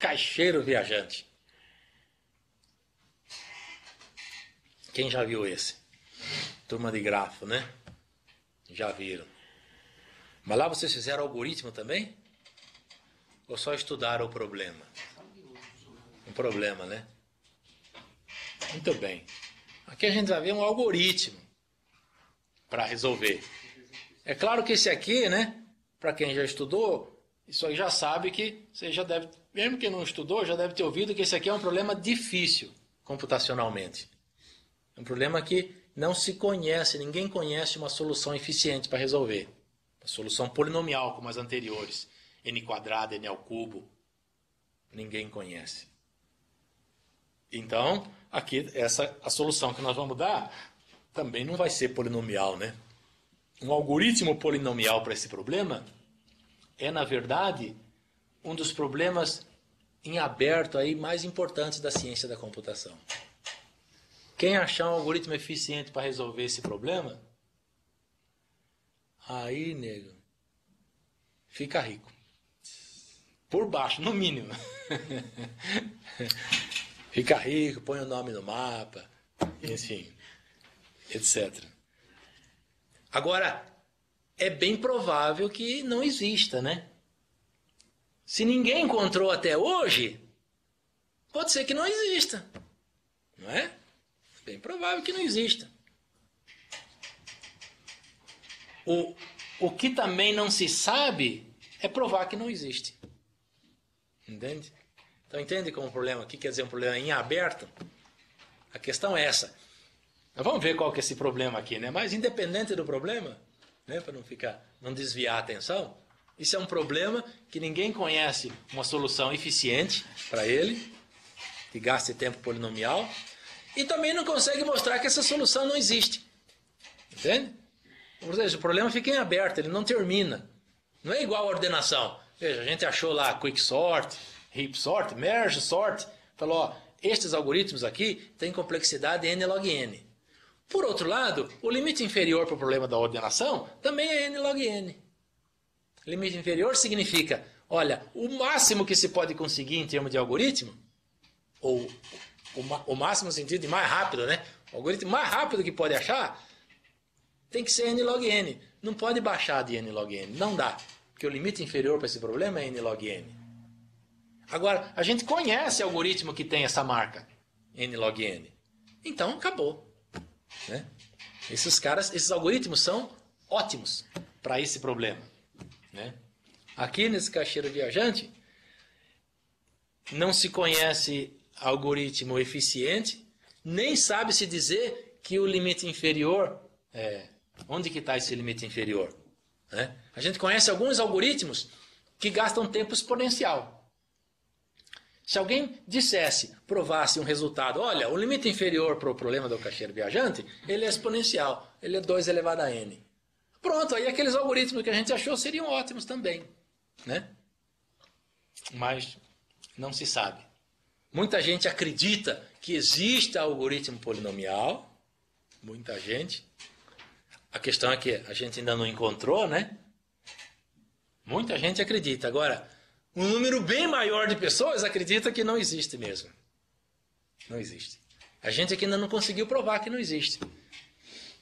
caixeiro viajante. Quem já viu esse? Turma de grafo, né? Já viram. Mas lá vocês fizeram algoritmo também? Ou só estudaram o problema? Um problema, né? Muito bem. Aqui a gente vai ver um algoritmo para resolver. É claro que esse aqui, né? Para quem já estudou, isso aí já sabe que você já deve, mesmo que não estudou, já deve ter ouvido que esse aqui é um problema difícil computacionalmente. É um problema que não se conhece, ninguém conhece uma solução eficiente para resolver. Uma solução polinomial como as anteriores. N quadrado, N ao cubo. Ninguém conhece. Então, aqui, a solução que nós vamos dar também não vai ser polinomial, né? Um algoritmo polinomial para esse problema é, na verdade, um dos problemas em aberto aí mais importantes da ciência da computação. Quem achar um algoritmo eficiente para resolver esse problema, aí, nego, fica rico. Por baixo, no mínimo. Fica rico, põe o nome no mapa, enfim, etc. Agora, é bem provável que não exista, né? Se ninguém encontrou até hoje, pode ser que não exista, não é? Bem provável que não exista. O que também não se sabe é provar que não existe. Entende? Então entende como o problema aqui quer dizer um problema em aberto? A questão é essa. Mas vamos ver qual que é esse problema aqui, né? Mas independente do problema, né, para não desviar a atenção, isso é um problema que ninguém conhece uma solução eficiente para ele, que gaste tempo polinomial, e também não consegue mostrar que essa solução não existe. Entende? Ou seja, o problema fica em aberto, ele não termina. Não é igual a ordenação. Veja, a gente achou lá quick sort, heap sort, merge sort, falou, ó, estes algoritmos aqui têm complexidade n log n. Por outro lado, o limite inferior para o problema da ordenação também é n log n. Limite inferior significa, olha, o máximo que se pode conseguir em termos de algoritmo, ou o máximo no sentido de mais rápido, né? O algoritmo mais rápido que pode achar tem que ser n log n. Não pode baixar de n log n. Não dá. Porque o limite inferior para esse problema é n log n. Agora, a gente conhece algoritmo que tem essa marca, n log n. Então, acabou. Né? Esses algoritmos são ótimos para esse problema. Né? Aqui nesse caixeiro viajante, não se conhece algoritmo eficiente, nem sabe-se dizer que o limite inferior, onde que está esse limite inferior? Né? A gente conhece alguns algoritmos que gastam tempo exponencial. Se alguém provasse um resultado, olha, o limite inferior para o problema do caixeiro viajante, ele é exponencial, ele é 2 elevado a n. Pronto, aí aqueles algoritmos que a gente achou seriam ótimos também. Né? Mas não se sabe. Muita gente acredita que existe algoritmo polinomial, muita gente. A questão é que a gente ainda não encontrou, né? Muita gente acredita. Agora, um número bem maior de pessoas acredita que não existe mesmo. Não existe. A gente aqui ainda não conseguiu provar que não existe.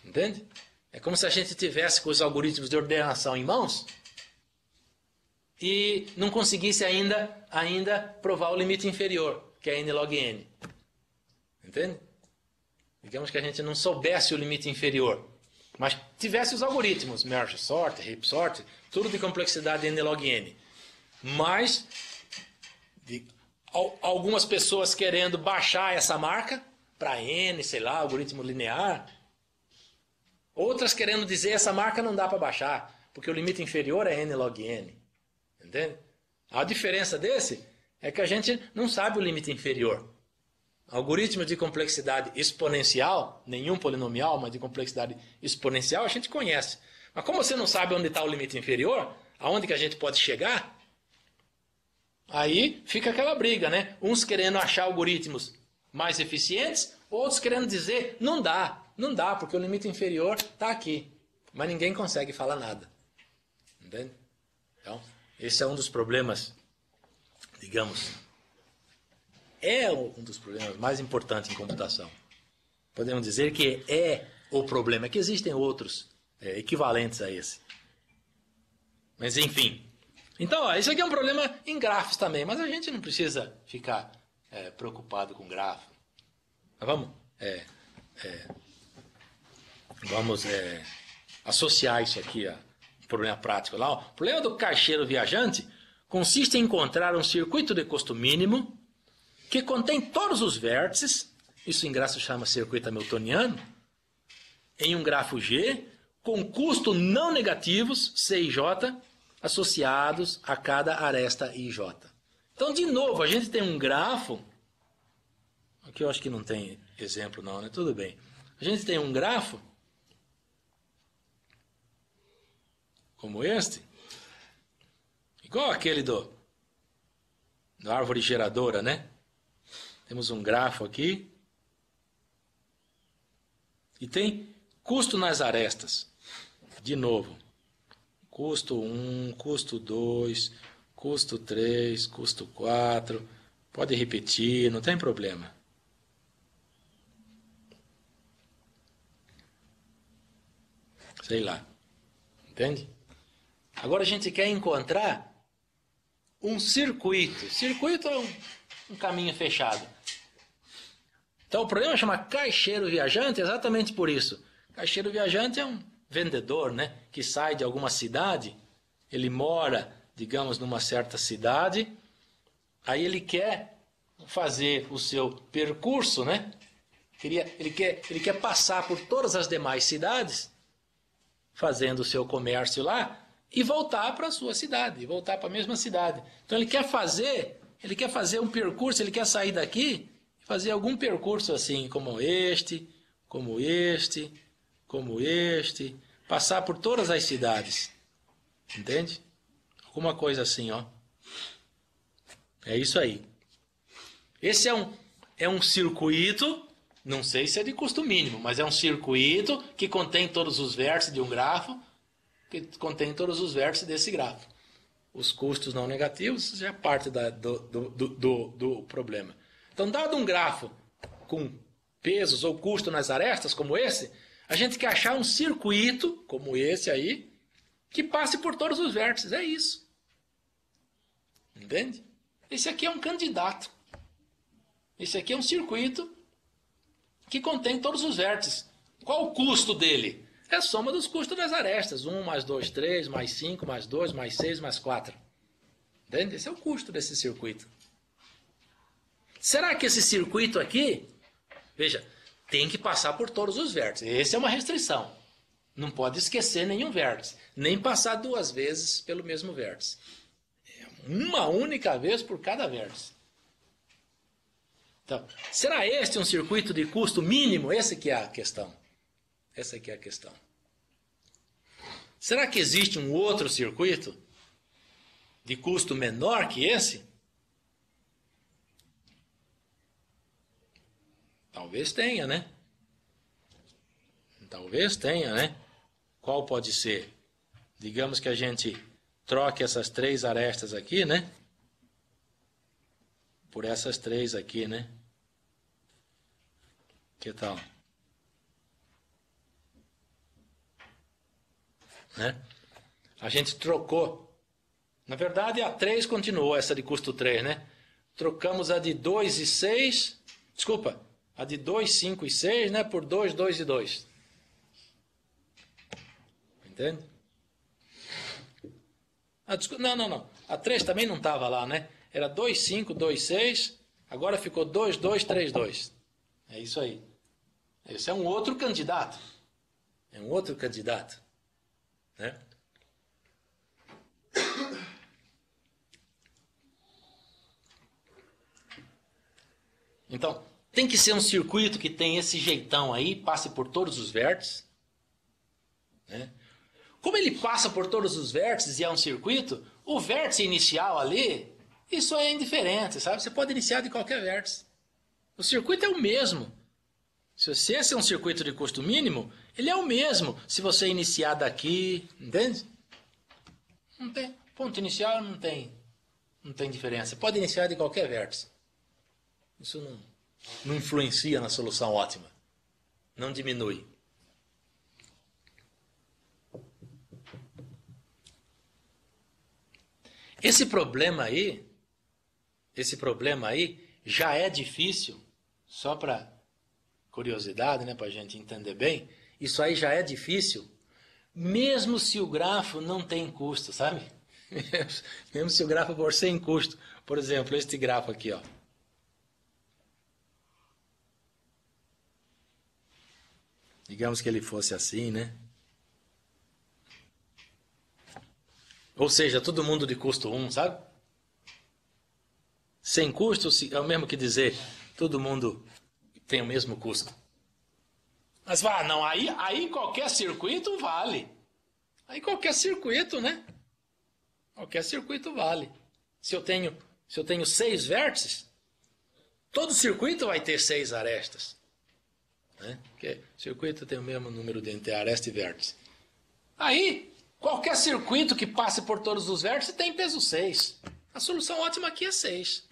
Entende? É como se a gente tivesse com os algoritmos de ordenação em mãos e não conseguisse ainda provar o limite inferior, que é n log n. Entende? Digamos que a gente não soubesse o limite inferior, mas tivesse os algoritmos, merge sort, heap sort, tudo de complexidade n log n. Mas algumas pessoas querendo baixar essa marca para n, sei lá, algoritmo linear. Outras querendo dizer essa marca não dá para baixar, porque o limite inferior é n log n. Entende? A diferença desse é que a gente não sabe o limite inferior. Algoritmo de complexidade exponencial, nenhum polinomial, mas de complexidade exponencial, a gente conhece. Mas como você não sabe onde está o limite inferior, aonde que a gente pode chegar, aí fica aquela briga, né? Uns querendo achar algoritmos mais eficientes, outros querendo dizer, não dá, porque o limite inferior está aqui. Mas ninguém consegue falar nada. Entende? Então, esse é um dos problemas, digamos, é um dos problemas mais importantes em computação. Podemos dizer que é o problema, que existem outros equivalentes a esse. Mas enfim. Então, ó, isso aqui é um problema em grafos também, mas a gente não precisa ficar preocupado com grafo. Mas vamos associar isso aqui a um problema prático. Lá, ó. O problema do caixeiro viajante consiste em encontrar um circuito de custo mínimo que contém todos os vértices, isso em grafo chama circuito hamiltoniano, em um grafo G, com custo não negativos, C e J, associados a cada aresta I e J. Então, de novo, a gente tem um grafo, aqui eu acho que não tem exemplo não, né? Tudo bem. A gente tem um grafo, como este, igual aquele da árvore geradora, né? Temos um grafo aqui, e tem custo nas arestas. De novo, custo 1, custo 2, custo 3, custo 4. Pode repetir, não tem problema. Sei lá. Entende? Agora a gente quer encontrar um circuito. Circuito é um caminho fechado. Então o programa chama caixeiro viajante exatamente por isso. Caixeiro viajante é um vendedor, né, que sai de alguma cidade, ele mora, digamos, numa certa cidade, aí ele quer fazer o seu percurso, né? Ele quer passar por todas as demais cidades, fazendo o seu comércio lá, e voltar para a sua cidade, voltar para a mesma cidade. Então ele quer fazer um percurso, ele quer sair daqui e fazer algum percurso assim, como este, passar por todas as cidades. Entende? Alguma coisa assim, ó. É isso aí. Esse é um circuito, não sei se é de custo mínimo, mas é um circuito que contém todos os vértices de um grafo, que contém todos os vértices desse grafo. Os custos não negativos já é parte do problema. Então, dado um grafo com pesos ou custo nas arestas, como esse, a gente quer achar um circuito, como esse aí, que passe por todos os vértices. É isso. Entende? Esse aqui é um candidato. Esse aqui é um circuito que contém todos os vértices. Qual o custo dele? É a soma dos custos das arestas. 1 mais 2, 3, mais 5, mais 2, mais 6, mais 4. Entende? Esse é o custo desse circuito. Será que esse circuito aqui, veja, tem que passar por todos os vértices? Essa é uma restrição. Não pode esquecer nenhum vértice. Nem passar 2 vezes pelo mesmo vértice. Uma única vez por cada vértice. Então, será este um circuito de custo mínimo? Essa que é a questão. Essa aqui é a questão. Será que existe um outro circuito de custo menor que esse? Talvez tenha, né? Talvez tenha, né? Qual pode ser? Digamos que a gente troque essas 3 arestas aqui, né? Por essas 3 aqui, né? Que tal? Né? A gente trocou. Na verdade, a 3 continuou, essa de custo 3, né? Trocamos a de 2 e 6. Desculpa, a de 2, 5 e 6, né? Por 2, 2 e 2. Entende? Não. A 3 também não estava lá, né? Era 2, 5, 2, 6. Agora ficou 2, 2, 3, 2. É isso aí. Esse é um outro candidato. É um outro candidato. Né? Então, tem que ser um circuito que tem esse jeitão aí, passe por todos os vértices. Né? Como ele passa por todos os vértices e é um circuito, o vértice inicial ali, isso é indiferente, sabe? Você pode iniciar de qualquer vértice. O circuito é o mesmo. Se esse é um circuito de custo mínimo, ele é o mesmo se você iniciar daqui, entende? Não tem. Ponto inicial não tem diferença. Você pode iniciar de qualquer vértice. Isso não influencia na solução ótima. Não diminui. Esse problema aí já é difícil, só para curiosidade, né, para a gente entender bem, isso aí já é difícil, mesmo se o grafo não tem custo, sabe? Mesmo se o grafo for sem custo. Por exemplo, este grafo aqui, ó. Digamos que ele fosse assim, né? Ou seja, todo mundo de custo 1, sabe? Sem custo é o mesmo que dizer todo mundo tem o mesmo custo. Mas não, aí qualquer circuito vale. Aí qualquer circuito, né? Qualquer circuito vale. Se eu tenho 6 vértices, todo circuito vai ter 6 arestas. Né? Porque o circuito tem o mesmo número de aresta e vértice. Aí, qualquer circuito que passe por todos os vértices tem peso 6. A solução ótima aqui é 6,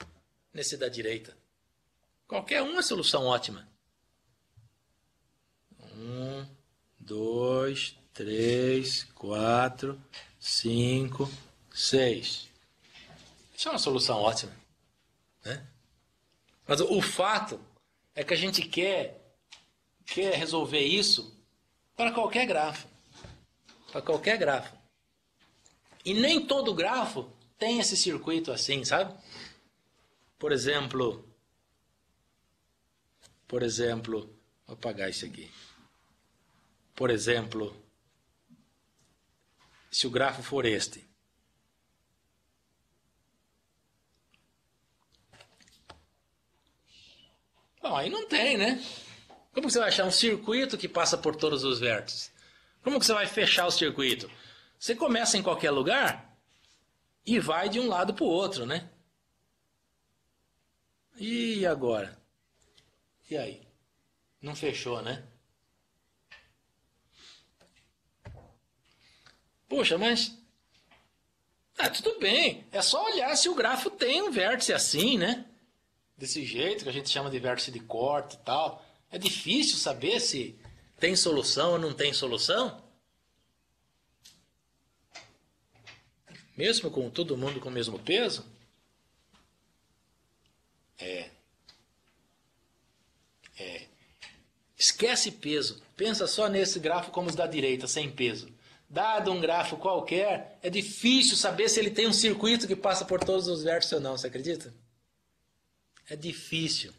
nesse da direita. Qualquer um é solução ótima. 1, 2, 3, 4, 5, 6. Isso é uma solução ótima. Né? Mas o fato é que a gente quer resolver isso para qualquer grafo. Para qualquer grafo. E nem todo grafo tem esse circuito assim, sabe? Por exemplo, vou apagar isso aqui. Por exemplo, se o grafo for este. Bom, aí não tem, né? Como que você vai achar um circuito que passa por todos os vértices? Como que você vai fechar o circuito? Você começa em qualquer lugar e vai de um lado para o outro, né? E agora? E aí? Não fechou, né? Poxa, mas... tudo bem. É só olhar se o grafo tem um vértice assim, né? Desse jeito, que a gente chama de vértice de corte e tal. É difícil saber se tem solução ou não tem solução. Mesmo com todo mundo com o mesmo peso? Esquece peso. Pensa só nesse grafo como os da direita, sem peso. Dado um grafo qualquer, é difícil saber se ele tem um circuito que passa por todos os vértices ou não. Você acredita? É difícil.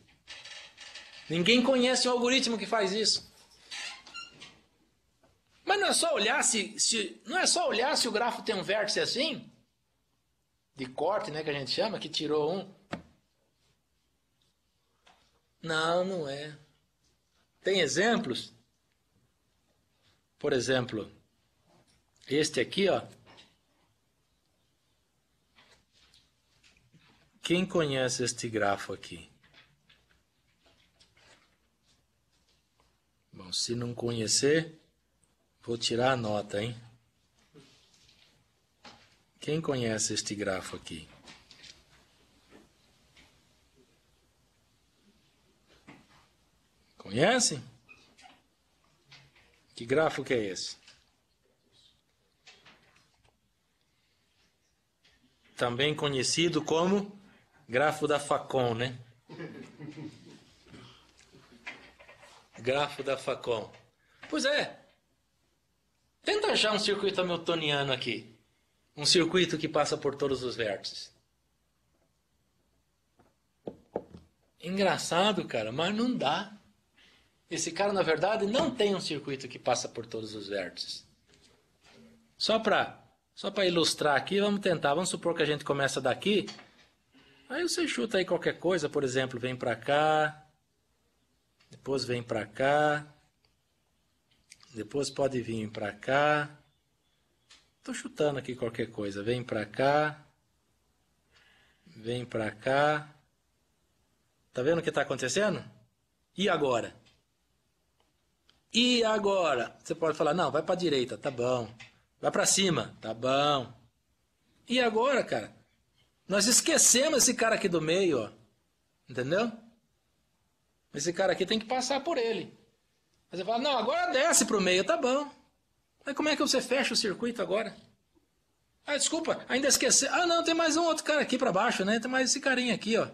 Ninguém conhece um algoritmo que faz isso. Mas não é só olhar se o grafo tem um vértice assim, de corte, né, que a gente chama, que tirou um. Não é. Tem exemplos? Por exemplo, este aqui, ó. Quem conhece este grafo aqui? Bom, se não conhecer, vou tirar a nota, hein? Quem conhece este grafo aqui? Conhece? Que grafo que é esse? Também conhecido como grafo da Facon, né? Grafo da Facon. Pois é. Tenta achar um circuito hamiltoniano aqui. Um circuito que passa por todos os vértices. Engraçado, cara, mas não dá. Esse cara, na verdade, não tem um circuito que passa por todos os vértices. Só para ilustrar aqui, vamos tentar. Vamos supor que a gente começa daqui. Aí você chuta aí qualquer coisa, por exemplo, vem para cá. Depois vem para cá. Depois pode vir para cá. Estou chutando aqui qualquer coisa. Vem para cá. Vem para cá. Tá vendo o que está acontecendo? E agora? E agora? Você pode falar, não, vai para a direita, tá bom. Vai para cima, tá bom. E agora, cara? Nós esquecemos esse cara aqui do meio, ó. Entendeu? Esse cara aqui tem que passar por ele. Aí você fala, não, agora desce para o meio, tá bom. Mas como é que você fecha o circuito agora? Ah, desculpa, ainda esqueci. Ah, não, tem mais um outro cara aqui para baixo, né? Tem mais esse carinha aqui, ó.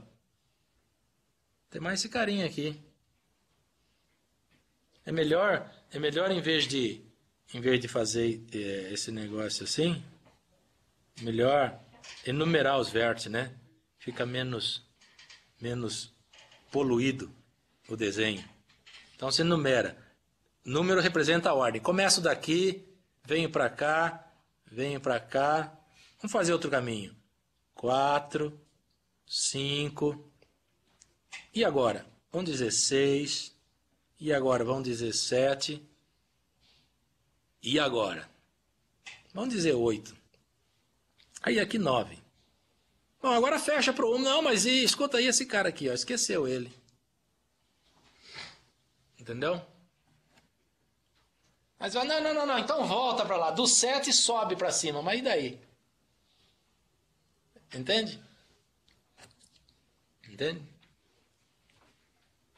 Tem mais esse carinha aqui. É melhor em vez de fazer esse negócio assim, melhor enumerar os vértices, né? Fica menos poluído o desenho. Então você numera. Número representa a ordem. Começo daqui, venho para cá, venho para cá. Vamos fazer outro caminho. 4, 5. E agora? Vamos dizer 6. E agora? Vamos dizer 7. E agora? Vamos dizer 8. Aí aqui 9. Bom, agora fecha para o 1. Não, mas escuta aí esse cara aqui, ó. Esqueceu ele. Entendeu? Mas não, então volta para lá. Do 7 sobe para cima, mas e daí? Entende? Entende?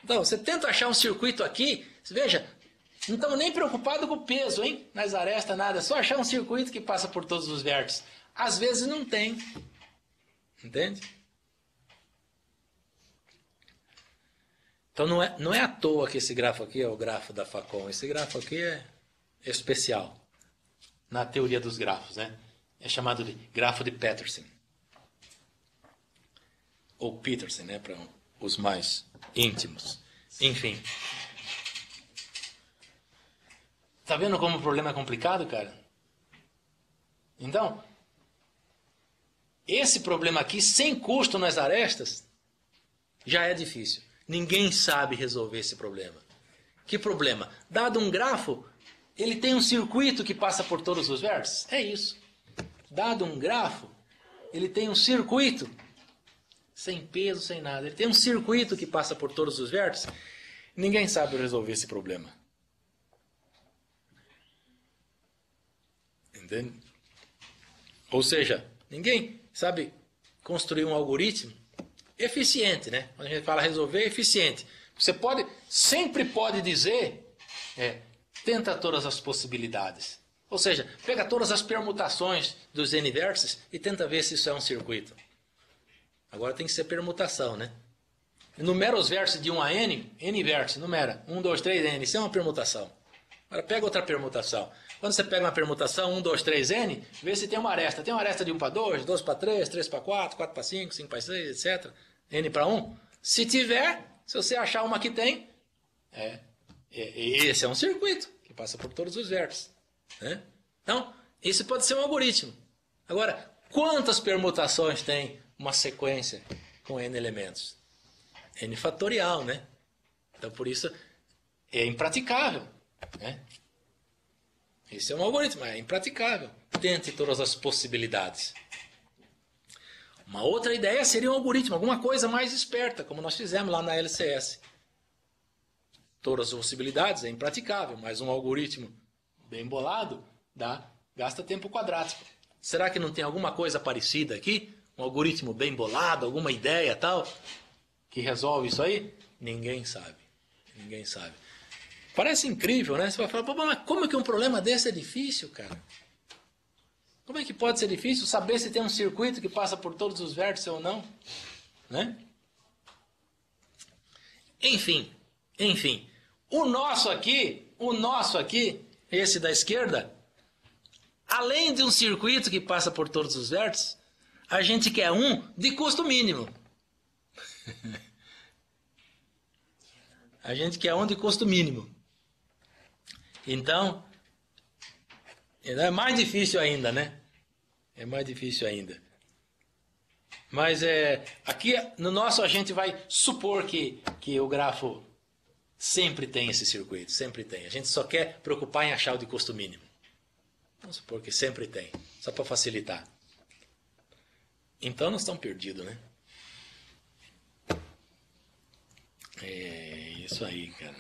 Então, você tenta achar um circuito aqui, veja, não estamos nem preocupados com o peso, hein? Nas arestas, nada. É só achar um circuito que passa por todos os vértices. Às vezes não tem. Entende? Então não é à toa que esse grafo aqui é o grafo da Facon. Esse grafo aqui é especial na teoria dos grafos, né? É chamado de grafo de Petersen. Ou Petersen, né? Para os mais íntimos. Enfim. Tá vendo como o problema é complicado, cara? Então, esse problema aqui, sem custo nas arestas, já é difícil. Ninguém sabe resolver esse problema. Que problema? Dado um grafo, ele tem um circuito que passa por todos os vértices? É isso. Dado um grafo, ele tem um circuito, sem peso, sem nada. Ele tem um circuito que passa por todos os vértices. Ninguém sabe resolver esse problema. Entende? Ou seja, ninguém sabe construir um algoritmo eficiente, né? Quando a gente fala resolver, é eficiente. Você sempre pode dizer, tenta todas as possibilidades. Ou seja, pega todas as permutações dos n vértices e tenta ver se isso é um circuito. Agora tem que ser permutação, né? Numera os vértices de 1 a n vértices, numera. 1, 2, 3, n. Isso é uma permutação. Agora pega outra permutação. Quando você pega uma permutação 1, 2, 3, n, vê se tem uma aresta. Tem uma aresta de 1 para 2, 2 para 3, 3 para 4, 4 para 5, 5 para 6, etc. N para 1. Se tiver, se você achar uma que tem, esse é um circuito que passa por todos os vértices. Né? Então, isso pode ser um algoritmo. Agora, quantas permutações tem uma sequência com n elementos? N fatorial, né? Então, por isso, é impraticável. Né? Esse é um algoritmo, é impraticável. Tente todas as possibilidades. Uma outra ideia seria um algoritmo, alguma coisa mais esperta, como nós fizemos lá na LCS. Todas as possibilidades é impraticável, mas um algoritmo bem bolado gasta tempo quadrático. Será que não tem alguma coisa parecida aqui? Um algoritmo bem bolado, alguma ideia tal, que resolve isso aí? Ninguém sabe. Ninguém sabe. Parece incrível, né? Você vai falar, mas como é que um problema desse é difícil, cara? Como é que pode ser difícil saber se tem um circuito que passa por todos os vértices ou não? Né? Enfim. O nosso aqui, esse da esquerda, além de um circuito que passa por todos os vértices, a gente quer um de custo mínimo. A gente quer um de custo mínimo. Então, é mais difícil ainda, né? É mais difícil ainda. Mas aqui no nosso a gente vai supor que o grafo sempre tem esse circuito, sempre tem. A gente só quer preocupar em achar o de custo mínimo. Vamos supor que sempre tem, só para facilitar. Então nós estamos perdidos, né? É isso aí, cara.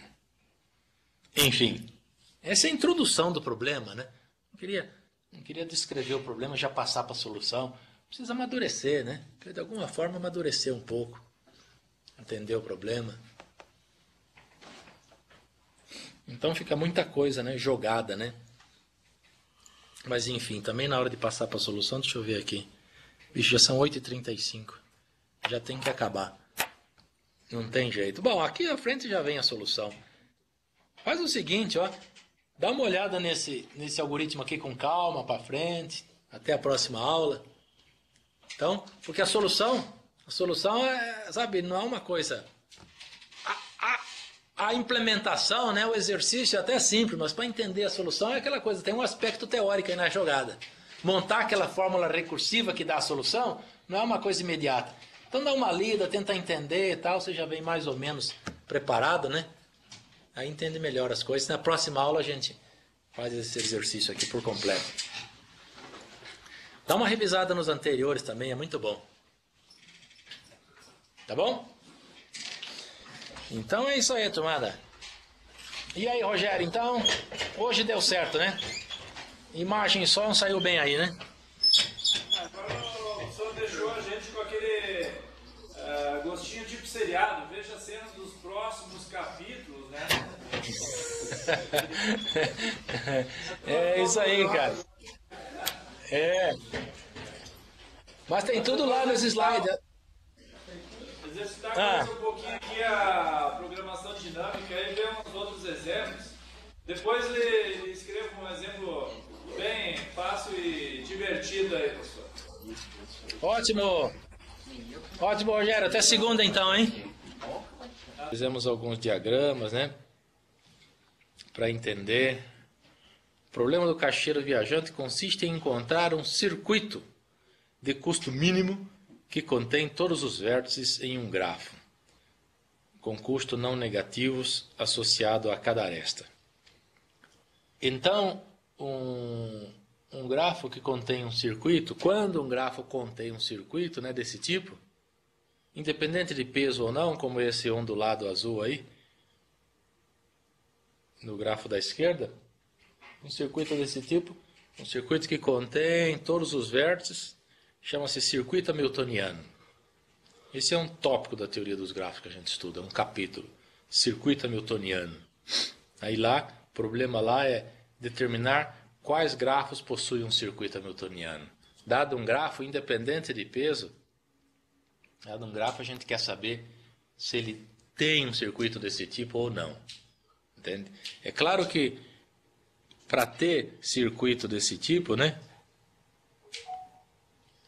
Enfim, essa é a introdução do problema, né? Não queria descrever o problema e já passar para a solução. Precisa amadurecer, né? De alguma forma amadurecer um pouco. Entender o problema. Então fica muita coisa, né, jogada, né? Mas enfim, também na hora de passar para a solução, deixa eu ver aqui. Bicho, já são 8h35. Já tem que acabar. Não tem jeito. Bom, aqui à frente já vem a solução. Faz o seguinte, ó. Dá uma olhada nesse algoritmo aqui com calma para frente. Até a próxima aula. Então, porque a solução é, sabe, não é uma coisa... A implementação, né, o exercício é até simples, mas para entender a solução é aquela coisa, tem um aspecto teórico aí na jogada. Montar aquela fórmula recursiva que dá a solução não é uma coisa imediata. Então dá uma lida, tenta entender e tal, você já vem mais ou menos preparado, né? Aí entende melhor as coisas. Na próxima aula a gente faz esse exercício aqui por completo. Dá uma revisada nos anteriores também, é muito bom. Tá bom? Então é isso aí, turmada. E aí, Rogério, então, hoje deu certo, né? Imagem e som saiu bem aí, né? Agora o senhor deixou a gente com aquele gostinho tipo seriado. Veja as cenas dos próximos capítulos, né? É isso aí, cara. É. Mas tem tudo lá nos slides. Exercitar um pouquinho aqui a programação dinâmica e ver uns outros exemplos. Depois ele escreva um exemplo bem fácil e divertido aí, professor. Ótimo! Ótimo, Rogério. Até segunda então, hein? Fizemos alguns diagramas, né? Para entender. O problema do caixeiro viajante consiste em encontrar um circuito de custo mínimo que contém todos os vértices em um grafo, com custo não negativos associado a cada aresta. Então, um grafo que contém um circuito, quando um grafo contém um circuito, né, desse tipo, independente de peso ou não, como esse ondulado azul aí, no grafo da esquerda, um circuito desse tipo, um circuito que contém todos os vértices, chama-se circuito hamiltoniano. Esse é um tópico da teoria dos grafos que a gente estuda, um capítulo, circuito hamiltoniano. Aí lá, o problema lá é determinar quais grafos possuem um circuito hamiltoniano. Dado um grafo, independente de peso, dado um grafo, a gente quer saber se ele tem um circuito desse tipo ou não. Entende? É claro que para ter circuito desse tipo, né?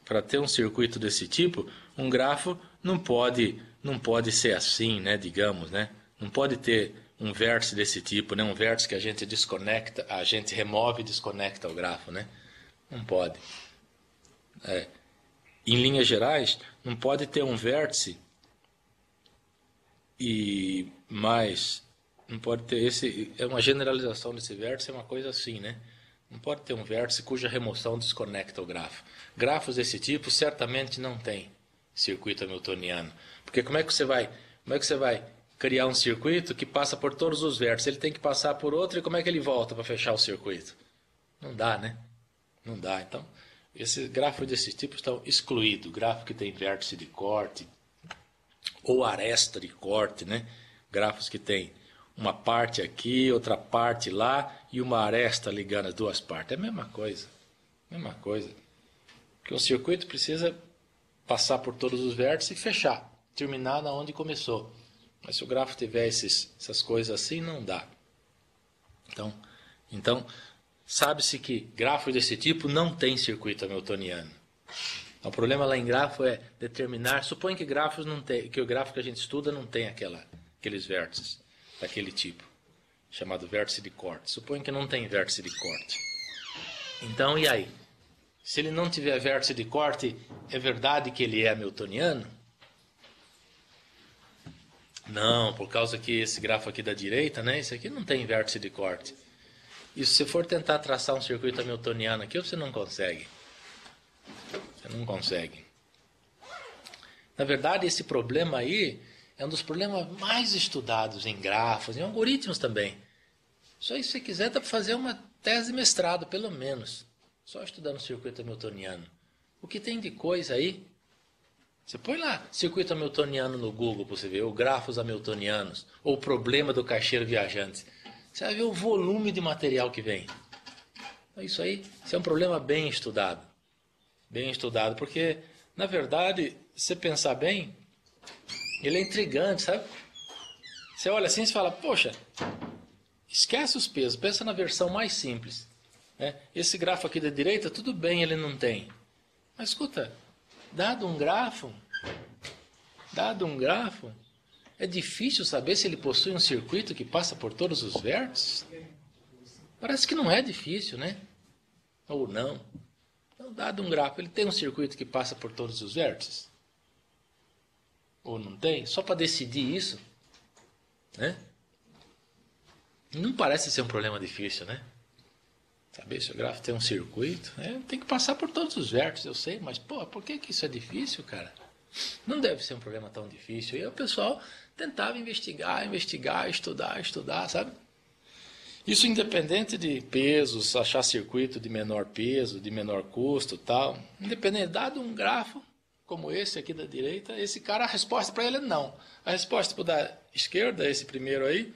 Para ter um circuito desse tipo, um grafo não pode ser assim, né, digamos, né? Não pode ter um vértice desse tipo, né? Um vértice que a gente desconecta, a gente remove e desconecta o grafo, né? Não pode. Em linhas gerais, não pode ter um vértice e mais, não pode ter esse, é uma generalização desse vértice, é uma coisa assim, né? Não pode ter um vértice cuja remoção desconecta o grafo. Grafos desse tipo certamente não tem circuito hamiltoniano. Porque como é que você vai criar um circuito que passa por todos os vértices? Ele tem que passar por outro e como é que ele volta para fechar o circuito? Não dá, né? Não dá. Então, esses grafos desse tipo estão excluídos. Grafo que tem vértice de corte ou aresta de corte, né? Grafos que tem uma parte aqui, outra parte lá e uma aresta ligando as duas partes. É a mesma coisa. Mesma coisa. Porque um circuito precisa passar por todos os vértices e fechar. Terminar na onde começou. Mas se o grafo tiver essas coisas assim, não dá. Então sabe-se que grafos desse tipo não tem circuito hamiltoniano. O problema lá em grafo é determinar... Suponha que grafos não tem, que o gráfico que a gente estuda não tem aqueles vértices daquele tipo, chamado vértice de corte. Suponha que não tem vértice de corte. Então, e aí? Se ele não tiver vértice de corte, é verdade que ele é hamiltoniano? Não, por causa que esse grafo aqui da direita, né? Esse aqui não tem vértice de corte. E se você for tentar traçar um circuito hamiltoniano aqui, você não consegue. Você não consegue. Na verdade, esse problema aí é um dos problemas mais estudados em grafos, em algoritmos também. Só se você quiser, dá para fazer uma tese de mestrado, pelo menos. Só estudando o circuito hamiltoniano. O que tem de coisa aí? Você põe lá circuito hamiltoniano no Google para você ver, ou grafos hamiltonianos, ou o problema do caixeiro viajante. você vai ver o volume de material que vem. Então, isso é um problema bem estudado. Bem estudado, porque, na verdade, se você pensar bem, ele é intrigante, sabe? Você olha assim e fala, poxa, esquece os pesos, pensa na versão mais simples. Né? Esse grafo aqui da direita, tudo bem, ele não tem. Mas escuta, dado um grafo, é difícil saber se ele possui um circuito que passa por todos os vértices? Parece que não é difícil, né? Ou não. Então, dado um grafo, ele tem um circuito que passa por todos os vértices? Ou não tem? Só para decidir isso, né? Não parece ser um problema difícil, né? Saber se o grafo tem um circuito, tem que passar por todos os vértices, eu sei, mas por que isso é difícil, cara? Não deve ser um problema tão difícil. E aí o pessoal tentava investigar, estudar, sabe? Isso independente de pesos, achar circuito de menor peso, de menor custo, tal. Independente, dado um grafo como esse aqui da direita, esse cara, a resposta para ele é não. A resposta para o da esquerda, esse primeiro aí,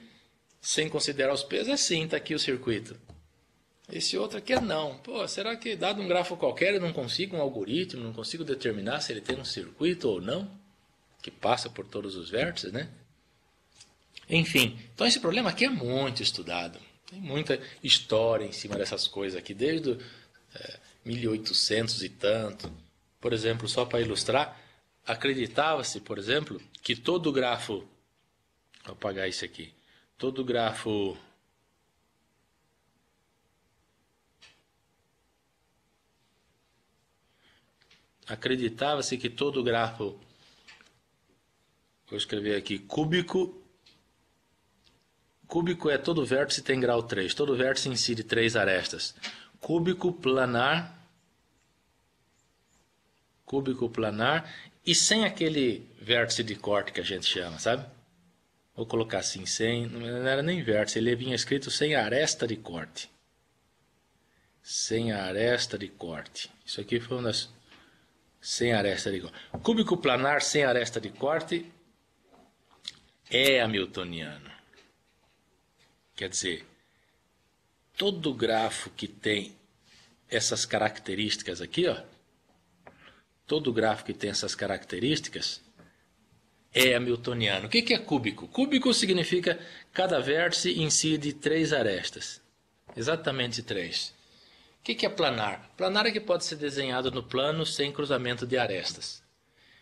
sem considerar os pesos, é sim, está aqui o circuito. Esse outro aqui é não. Será que dado um grafo qualquer eu não consigo um algoritmo, não consigo determinar se ele tem um circuito ou não, que passa por todos os vértices, né? Enfim, então esse problema aqui é muito estudado. Tem muita história em cima dessas coisas aqui, desde 1800 e tanto. Por exemplo, só para ilustrar, acreditava-se, por exemplo, que todo grafo... Vou apagar isso aqui. Todo grafo... Acreditava-se que todo grafo... Vou escrever aqui, cúbico... Cúbico é todo vértice tem grau 3. Todo vértice incide 3 arestas. Cúbico planar e sem aquele vértice de corte que a gente chama, sabe? Vou colocar assim, sem, não era nem vértice, ele vinha escrito sem aresta de corte. Sem aresta de corte. Isso aqui foi uma das... Sem aresta de corte. Cúbico planar sem aresta de corte é hamiltoniano. Quer dizer, todo grafo que tem essas características aqui, ó, todo grafo que tem essas características é hamiltoniano. O que é cúbico? Cúbico significa cada vértice incide 3 arestas. Exatamente 3. O que é planar? Planar é que pode ser desenhado no plano sem cruzamento de arestas.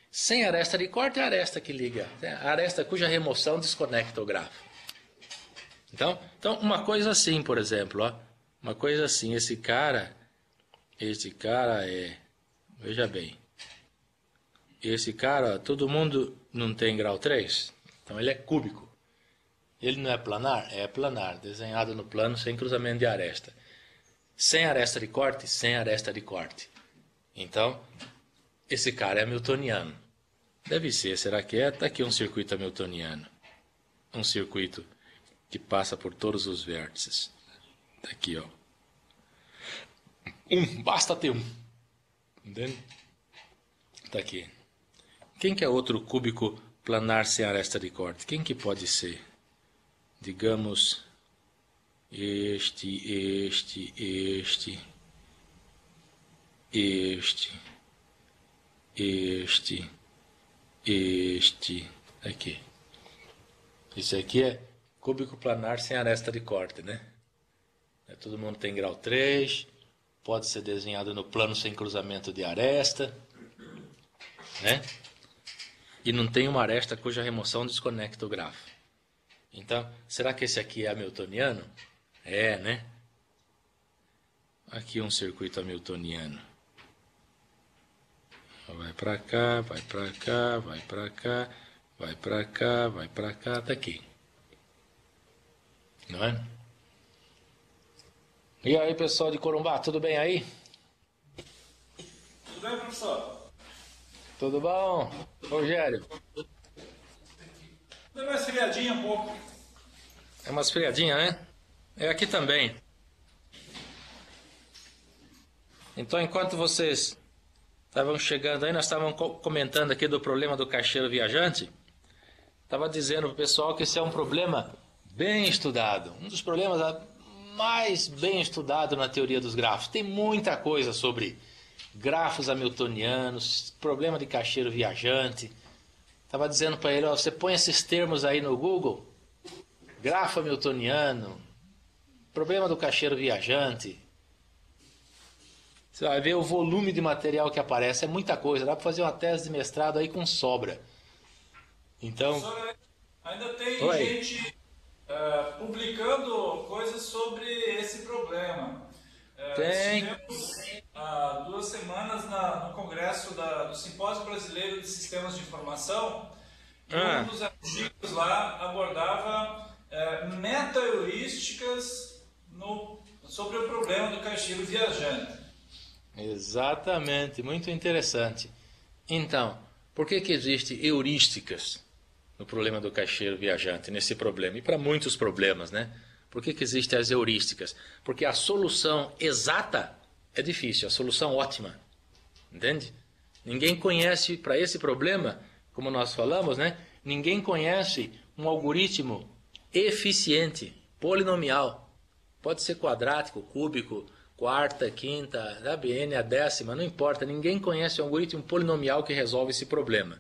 Sem aresta de corte é a aresta que liga. A aresta cuja remoção desconecta o grafo. Então uma coisa assim, por exemplo, ó, uma coisa assim, esse cara é, veja bem, esse cara, todo mundo não tem grau 3, então ele é cúbico. Ele não é planar? É planar, desenhado no plano sem cruzamento de aresta. Sem aresta de corte? Sem aresta de corte. Então, esse cara é hamiltoniano. Deve ser, será que é? Está aqui um circuito hamiltoniano. Um circuito que passa por todos os vértices. Está aqui, ó. Basta ter um. Entende? Está aqui. Quem que é outro cúbico planar sem aresta de corte? Quem que pode ser? Digamos, este. Aqui. Isso aqui é cúbico planar sem aresta de corte, né? Todo mundo tem grau 3, pode ser desenhado no plano sem cruzamento de aresta, né? E não tem uma aresta cuja remoção desconecta o grafo. Então, será que esse aqui é hamiltoniano? É, né? Aqui um circuito hamiltoniano. Vai para cá, vai para cá, vai para cá, vai para cá, vai para cá, tá aqui. Não é? E aí, pessoal de Corumbá, tudo bem aí? Tudo bem, professor? Tudo bom? Rogério? Deu uma esfriadinha um pouco. É uma esfriadinha, né? É aqui também. Então, enquanto vocês estavam chegando aí, nós estávamos comentando aqui do problema do caixeiro viajante. Estava dizendo para o pessoal que esse é um problema bem estudado. Um dos problemas mais bem estudado na teoria dos grafos. Tem muita coisa sobre grafos hamiltonianos, problema de caixeiro viajante. Estava dizendo para ele, ó, você põe esses termos aí no Google, grafo hamiltoniano, problema do caixeiro viajante. Você vai ver o volume de material que aparece, é muita coisa. Dá para fazer uma tese de mestrado aí com sobra. Então, professor, ainda tem Oi. gente publicando coisas sobre esse problema. Tem. Estivemos há 2 semanas no Congresso do Simpósio Brasileiro de Sistemas de Informação, e um dos artigos lá abordava meta-heurísticas sobre o problema do caixeiro viajante. Exatamente, muito interessante. Então, por que existe heurísticas no problema do caixeiro viajante, nesse problema? E para muitos problemas, né? Por que existem as heurísticas? Porque a solução exata é difícil, a solução ótima. Entende? Ninguém conhece, para esse problema, como nós falamos, né? Ninguém conhece um algoritmo eficiente, polinomial. Pode ser quadrático, cúbico, quarta, quinta, da BN, a décima, não importa. Ninguém conhece um algoritmo polinomial que resolve esse problema.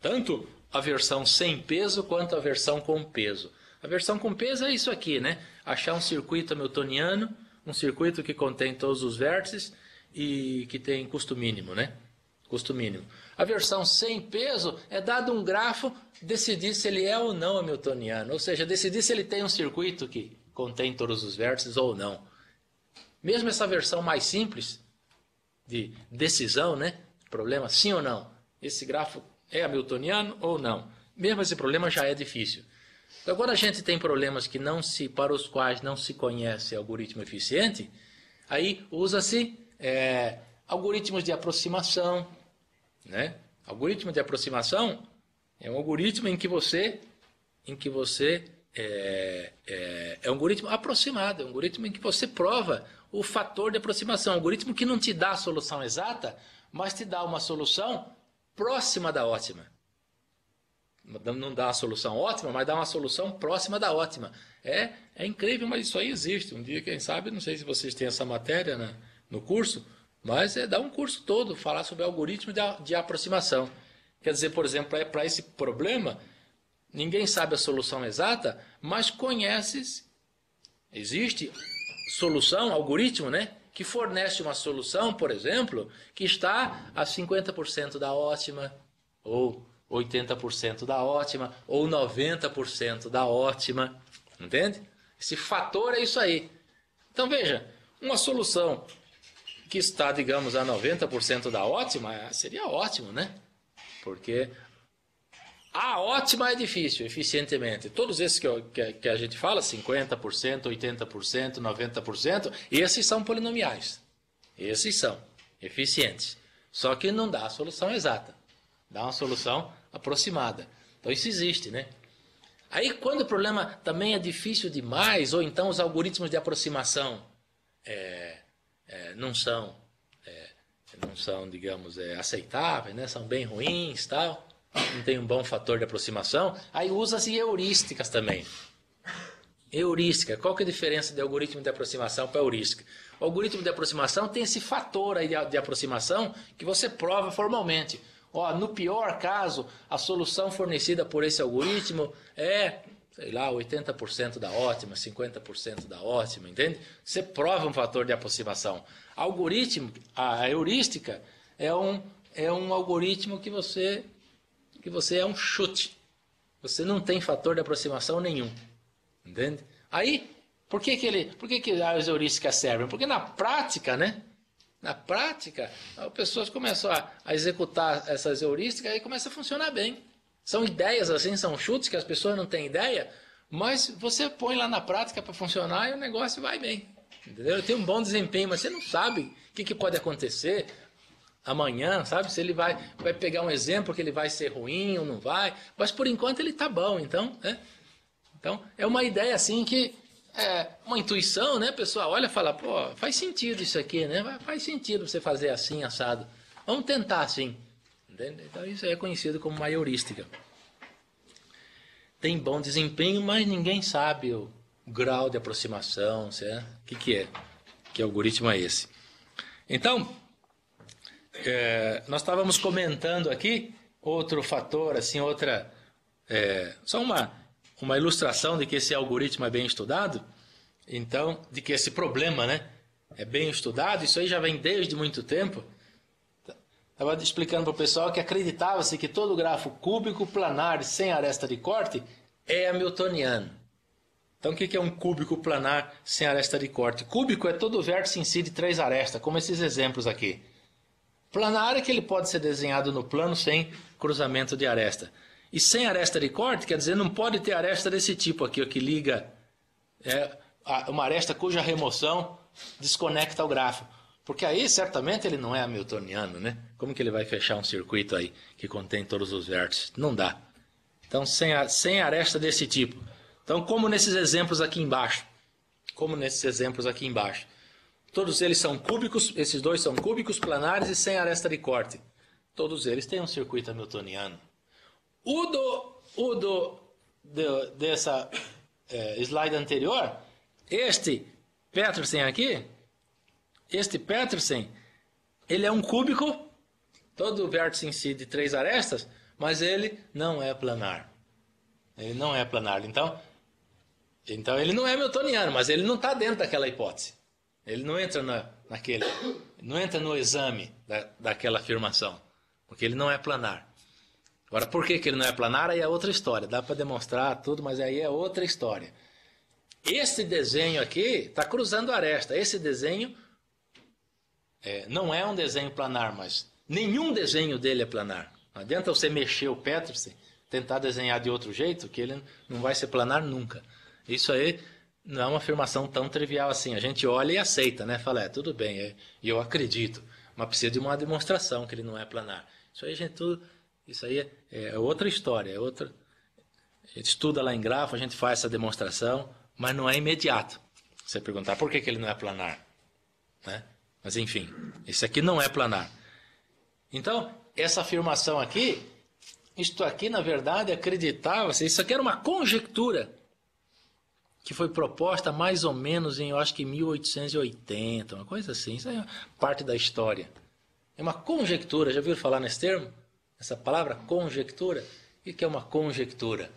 Tanto a versão sem peso quanto a versão com peso. A versão com peso é isso aqui, né? Achar um circuito hamiltoniano, um circuito que contém todos os vértices e que tem custo mínimo, né? Custo mínimo. A versão sem peso é dado um grafo, decidir se ele é ou não hamiltoniano. Ou seja, decidir se ele tem um circuito que contém todos os vértices ou não. Mesmo essa versão mais simples, de decisão, né? Problema sim ou não. Esse grafo é hamiltoniano ou não. Mesmo esse problema já é difícil. Então, quando a gente tem problemas para os quais não se conhece algoritmo eficiente, aí usa-se algoritmos de aproximação, né? Algoritmo de aproximação é um algoritmo em que você é um algoritmo aproximado, é um algoritmo em que você prova o fator de aproximação, um algoritmo que não te dá a solução exata, mas te dá uma solução próxima da ótima. Não dá a solução ótima, mas dá uma solução próxima da ótima. É incrível, mas isso aí existe. Um dia, quem sabe, não sei se vocês têm essa matéria no curso, mas dá um curso todo falar sobre algoritmo de aproximação. Quer dizer, por exemplo, para esse problema, ninguém sabe a solução exata, mas existe solução, algoritmo, né, que fornece uma solução, por exemplo, que está a 50% da ótima, ou 80% da ótima, ou 90% da ótima, entende? Esse fator é isso aí. Então veja, uma solução que está, digamos, a 90% da ótima, seria ótimo, né? Porque a ótima é difícil, eficientemente. Todos esses que a gente fala, 50%, 80%, 90%, esses são polinomiais. Esses são eficientes. Só que não dá a solução exata. Dá uma solução aproximada. Então isso existe, né? Aí quando o problema também é difícil demais, ou então os algoritmos de aproximação não são, digamos, aceitáveis, né? São bem ruins, tal, não tem um bom fator de aproximação, aí usa-se heurísticas também. Heurística, qual que é a diferença de algoritmo de aproximação para heurística? O algoritmo de aproximação tem esse fator aí de aproximação que você prova formalmente. No pior caso, a solução fornecida por esse algoritmo é, sei lá, 80% da ótima, 50% da ótima, entende? Você prova um fator de aproximação. A heurística é um algoritmo que você é um chute. Você não tem fator de aproximação nenhum, entende? Aí, por que as heurísticas servem? Porque na prática, né? Na prática, as pessoas começam a executar essas heurísticas e começa a funcionar bem. São ideias assim, são chutes que as pessoas não têm ideia, mas você põe lá na prática para funcionar e o negócio vai bem. Entendeu? Tem um bom desempenho, mas você não sabe o que pode acontecer amanhã, sabe? Se ele vai pegar um exemplo que ele vai ser ruim ou não vai, mas por enquanto ele está bom, então, né? Então, é uma ideia assim que uma intuição, né? A pessoa olha e fala, pô, faz sentido isso aqui, né? Faz sentido você fazer assim, assado. Vamos tentar assim. Entende? Então, isso é conhecido como uma heurística. tem bom desempenho, mas ninguém sabe o grau de aproximação, certo? O que é? Que algoritmo é esse? Então, nós estávamos comentando aqui outro fator, assim, só uma ilustração de que esse algoritmo é bem estudado, então, de que esse problema, né, é bem estudado. Isso aí já vem desde muito tempo. Estava explicando para o pessoal que acreditava-se que todo grafo cúbico planar sem aresta de corte é hamiltoniano. Então, o que é um cúbico planar sem aresta de corte? Cúbico é todo vértice em si de 3 arestas, como esses exemplos aqui. Planar é que ele pode ser desenhado no plano sem cruzamento de aresta. E sem aresta de corte, quer dizer, não pode ter aresta desse tipo aqui, ó, que liga uma aresta cuja remoção desconecta o grafo. Porque aí, certamente, ele não é hamiltoniano, né? Como que ele vai fechar um circuito aí que contém todos os vértices? Não dá. Então, sem aresta desse tipo. Então, como nesses exemplos aqui embaixo. Todos eles são cúbicos, esses dois são cúbicos planares e sem aresta de corte. Todos eles têm um circuito hamiltoniano. Dessa slide anterior, este Petersen aqui, ele é um cúbico, todo o vértice em si de 3 arestas, mas ele não é planar. Então ele não é hamiltoniano, mas ele não está dentro daquela hipótese. Ele não entra não entra no exame daquela afirmação, porque ele não é planar. Agora, por que ele não é planar? Aí é outra história. Dá para demonstrar tudo, mas aí é outra história. Esse desenho aqui está cruzando a aresta. Esse desenho não é um desenho planar, mas nenhum desenho dele é planar. Não adianta você mexer o Petersen, tentar desenhar de outro jeito, que ele não vai ser planar nunca. Isso aí não é uma afirmação tão trivial assim. A gente olha e aceita, né? Fala, tudo bem, e eu acredito. Mas precisa de uma demonstração que ele não é planar. Isso aí é outra história. A gente estuda lá em grafo, a gente faz essa demonstração, mas não é imediato. Você perguntar por que ele não é planar, né? Mas enfim, esse aqui não é planar. Então, essa afirmação aqui, isto aqui na verdade acreditava-se, isso aqui era uma conjectura que foi proposta mais ou menos em, eu acho que 1880, uma coisa assim. Isso é parte da história. É uma conjectura, já ouviram falar nesse termo? Essa palavra conjectura? O que é uma conjectura?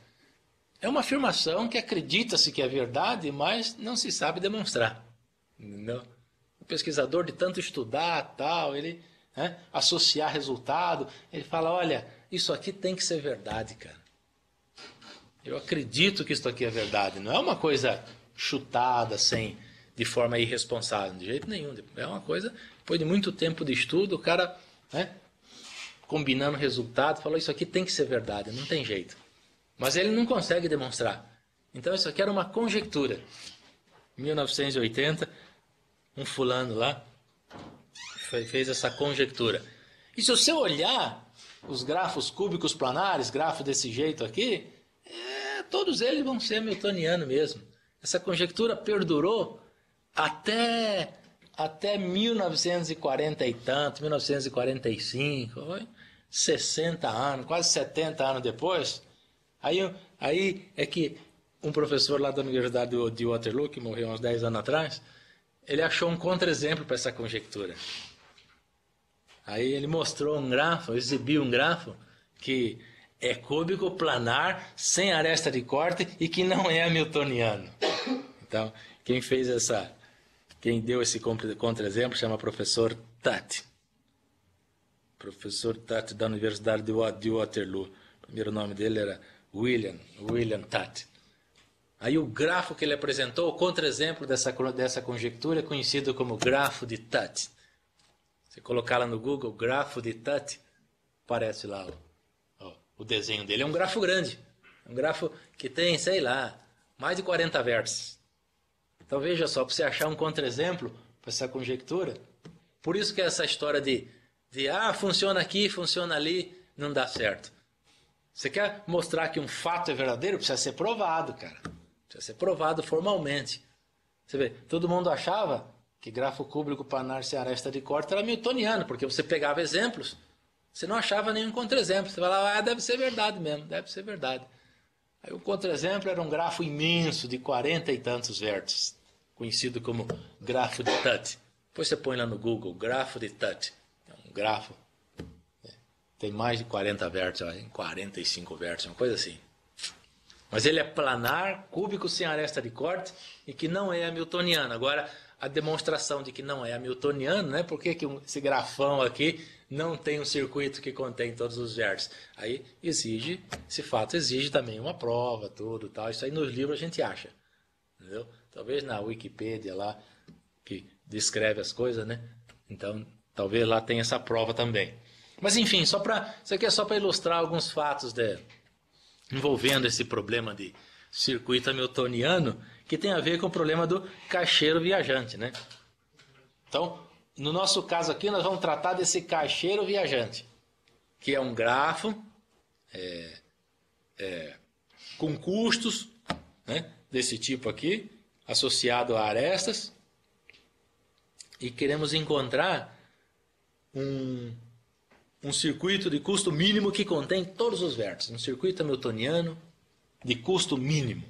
É uma afirmação que acredita-se que é verdade, mas não se sabe demonstrar. Entendeu? O pesquisador, de tanto estudar, tal, ele associar resultado, ele fala, olha, isso aqui tem que ser verdade, cara. Eu acredito que isso aqui é verdade. Não é uma coisa chutada, de forma irresponsável, de jeito nenhum. É uma coisa, depois de muito tempo de estudo, o cara, combinando resultado, falou, isso aqui tem que ser verdade, não tem jeito. Mas ele não consegue demonstrar. Então isso aqui era uma conjectura. Em 1980, um fulano lá fez essa conjectura. E se você olhar os grafos cúbicos planares, grafo desse jeito aqui, todos eles vão ser hamiltonianos mesmo. Essa conjectura perdurou até 1940 e tanto, 1945, 60 anos, quase 70 anos depois. Aí é que um professor lá da Universidade de Waterloo, que morreu uns 10 anos atrás, ele achou um contra-exemplo para essa conjectura. Aí ele mostrou um grafo, exibiu um grafo que é cúbico planar, sem aresta de corte e que não é hamiltoniano. Então, quem deu esse contra-exemplo chama professor Tutt. Professor Tutt da Universidade de Waterloo. O primeiro nome dele era William Tutt. Aí o grafo que ele apresentou, o contra-exemplo dessa conjectura, é conhecido como grafo de Tutt. Se colocar lá no Google, grafo de Tutt, aparece lá o desenho dele. É um grafo grande. Um grafo que tem, sei lá, mais de 40 vértices. Então veja só, para você achar um contra-exemplo para essa conjectura, por isso que essa história de funciona aqui, funciona ali, não dá certo. Você quer mostrar que um fato é verdadeiro, precisa ser provado, cara. Precisa ser provado formalmente. Você vê, todo mundo achava que grafo cúbico planar sem aresta de corte era hamiltoniano, porque você pegava exemplos, você não achava nenhum contra-exemplo. Você falava, deve ser verdade mesmo, deve ser verdade. Aí o contra-exemplo era um grafo imenso de 40 e tantos vértices, conhecido como grafo de Tutt. Depois você põe lá no Google, grafo de Tutt. É um grafo, tem mais de 40 vértices, 45 vértices, uma coisa assim. Mas ele é planar, cúbico, sem aresta de corte e que não é hamiltoniano. Agora, a demonstração de que não é hamiltoniano, né? Por que esse grafão aqui não tem um circuito que contém todos os vértices? Aí esse fato exige também uma prova, tudo tal. Isso aí nos livros a gente acha, entendeu? Talvez na Wikipédia lá, que descreve as coisas, né? Então, talvez lá tenha essa prova também. Mas enfim, isso aqui é só para ilustrar alguns fatos envolvendo esse problema de circuito hamiltoniano, que tem a ver com o problema do caixeiro viajante, né? Então, no nosso caso aqui, nós vamos tratar desse caixeiro viajante, que é um grafo com custos, né, desse tipo aqui, associado a arestas, e queremos encontrar um circuito de custo mínimo que contém todos os vértices. Um circuito hamiltoniano de custo mínimo.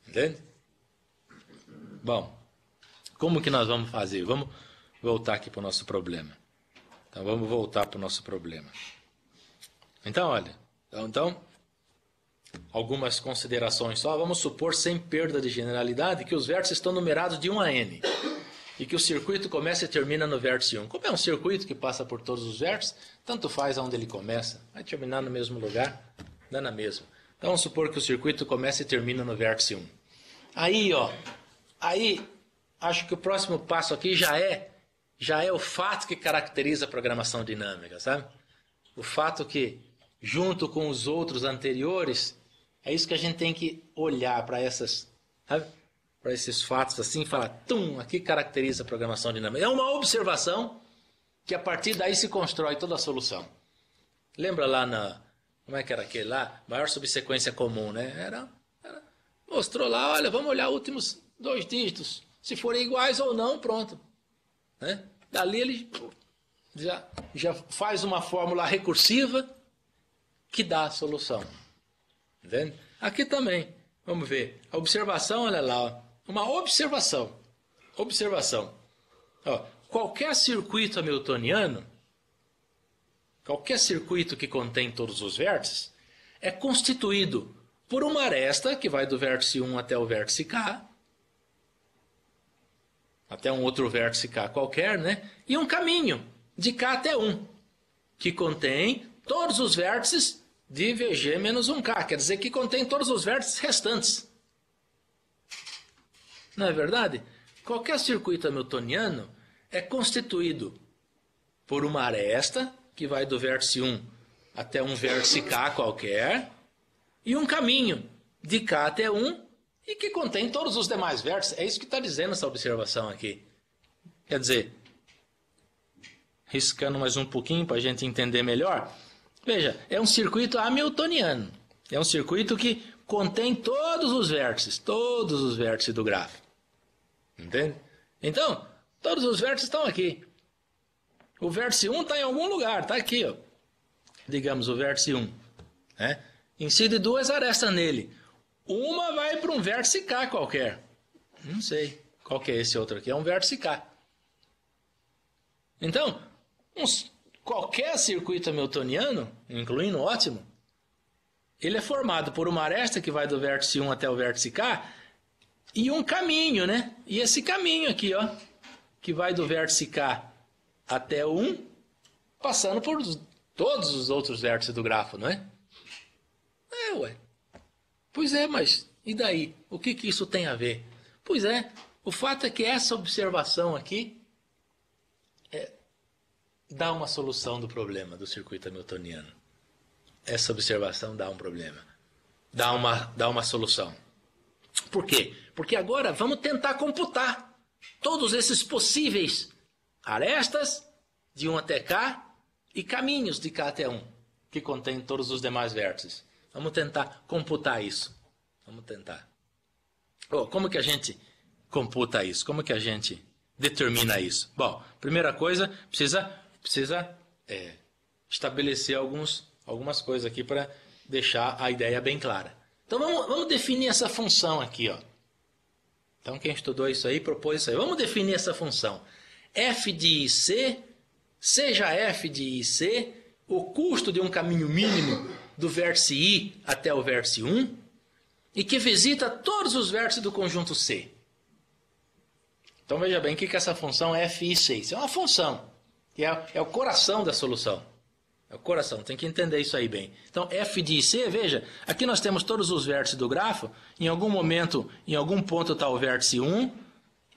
Entende? Bom, como que nós vamos fazer? Vamos voltar aqui para o nosso problema. Então, vamos voltar para o nosso problema. Então, olha. Então, algumas considerações só. Vamos supor, sem perda de generalidade, que os vértices estão numerados de 1 a n. E que o circuito começa e termina no vértice 1. Como é um circuito que passa por todos os vértices, tanto faz aonde ele começa. Vai terminar no mesmo lugar, dá na mesma. Então vamos supor que o circuito começa e termina no vértice 1. Aí, acho que o próximo passo aqui já é o fato que caracteriza a programação dinâmica, sabe? O fato que, junto com os outros anteriores, é isso que a gente tem que olhar para para esses fatos assim, e falar, aqui caracteriza a programação dinâmica. É uma observação que a partir daí se constrói toda a solução. Lembra lá como é que era aquele lá? Maior subsequência comum, né? Mostrou lá, olha, vamos olhar os últimos 2 dígitos. Se forem iguais ou não, pronto. Né? Dali ele já faz uma fórmula recursiva que dá a solução. Entende? Aqui também. Vamos ver. A observação, olha lá, ó. Uma observação. Ó, qualquer circuito hamiltoniano, qualquer circuito que contém todos os vértices, é constituído por uma aresta que vai do vértice 1 até o vértice K, até um outro vértice K qualquer, né? E um caminho de K até 1, que contém todos os vértices de VG menos 1K, quer dizer que contém todos os vértices restantes. Não é verdade? Qualquer circuito hamiltoniano é constituído por uma aresta, que vai do vértice 1 até um vértice K qualquer, e um caminho de K até 1, e que contém todos os demais vértices. É isso que está dizendo essa observação aqui. Quer dizer, riscando mais um pouquinho para a gente entender melhor, veja, é um circuito hamiltoniano. É um circuito que contém todos os vértices do grafo. Entende? Então, todos os vértices estão aqui. O vértice 1 está em algum lugar, está aqui, ó. Digamos, o vértice 1. Né? Incide 2 arestas nele. Uma vai para um vértice K qualquer. Não sei qual que é esse outro aqui. É um vértice K. Então, qualquer circuito hamiltoniano, incluindo o ótimo, ele é formado por uma aresta que vai do vértice 1 até o vértice K e um caminho, né? E esse caminho aqui, ó, que vai do vértice K até o 1, passando por todos os outros vértices do grafo, não é? Ué. Pois é, mas e daí? O que isso tem a ver? Pois é, o fato é que essa observação aqui dá uma solução do problema do circuito hamiltoniano. Essa observação dá um problema. Dá uma solução. Por quê? Porque agora vamos tentar computar todos esses possíveis arestas de 1 até K e caminhos de K até 1, que contém todos os demais vértices. Vamos tentar computar isso. Vamos tentar. Como que a gente computa isso? Como que a gente determina isso? Bom, primeira coisa, precisa estabelecer algumas coisas aqui para deixar a ideia bem clara. Então vamos definir essa função aqui, ó. Então quem estudou isso aí propôs isso aí. Vamos definir essa função. F de IC, seja F de IC o custo de um caminho mínimo do vértice I até o vértice 1 e que visita todos os vértices do conjunto C. Então veja bem o que é essa função FIC. Isso é uma função, que é o coração da solução. É o coração, tem que entender isso aí bem. Então F de IC, veja, aqui nós temos todos os vértices do grafo. Em algum momento, em algum ponto está o vértice 1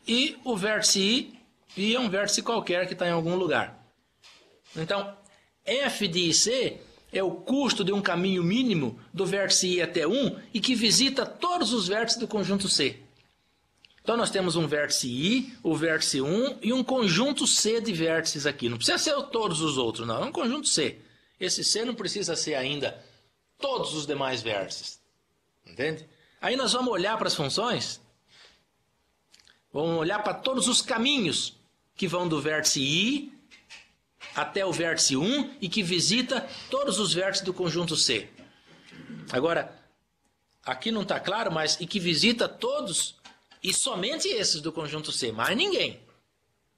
e o vértice I é um vértice qualquer que está em algum lugar. Então F de IC é o custo de um caminho mínimo do vértice I até 1 e que visita todos os vértices do conjunto C. Então nós temos um vértice I, o vértice 1 e um conjunto C de vértices aqui. Não precisa ser todos os outros, não. É um conjunto C. Esse C não precisa ser ainda todos os demais vértices. Entende? Aí nós vamos olhar para as funções. Vamos olhar para todos os caminhos que vão do vértice I até o vértice 1 e que visita todos os vértices do conjunto C. Agora, aqui não está claro, mas e que visita todos e somente esses do conjunto C, mais ninguém.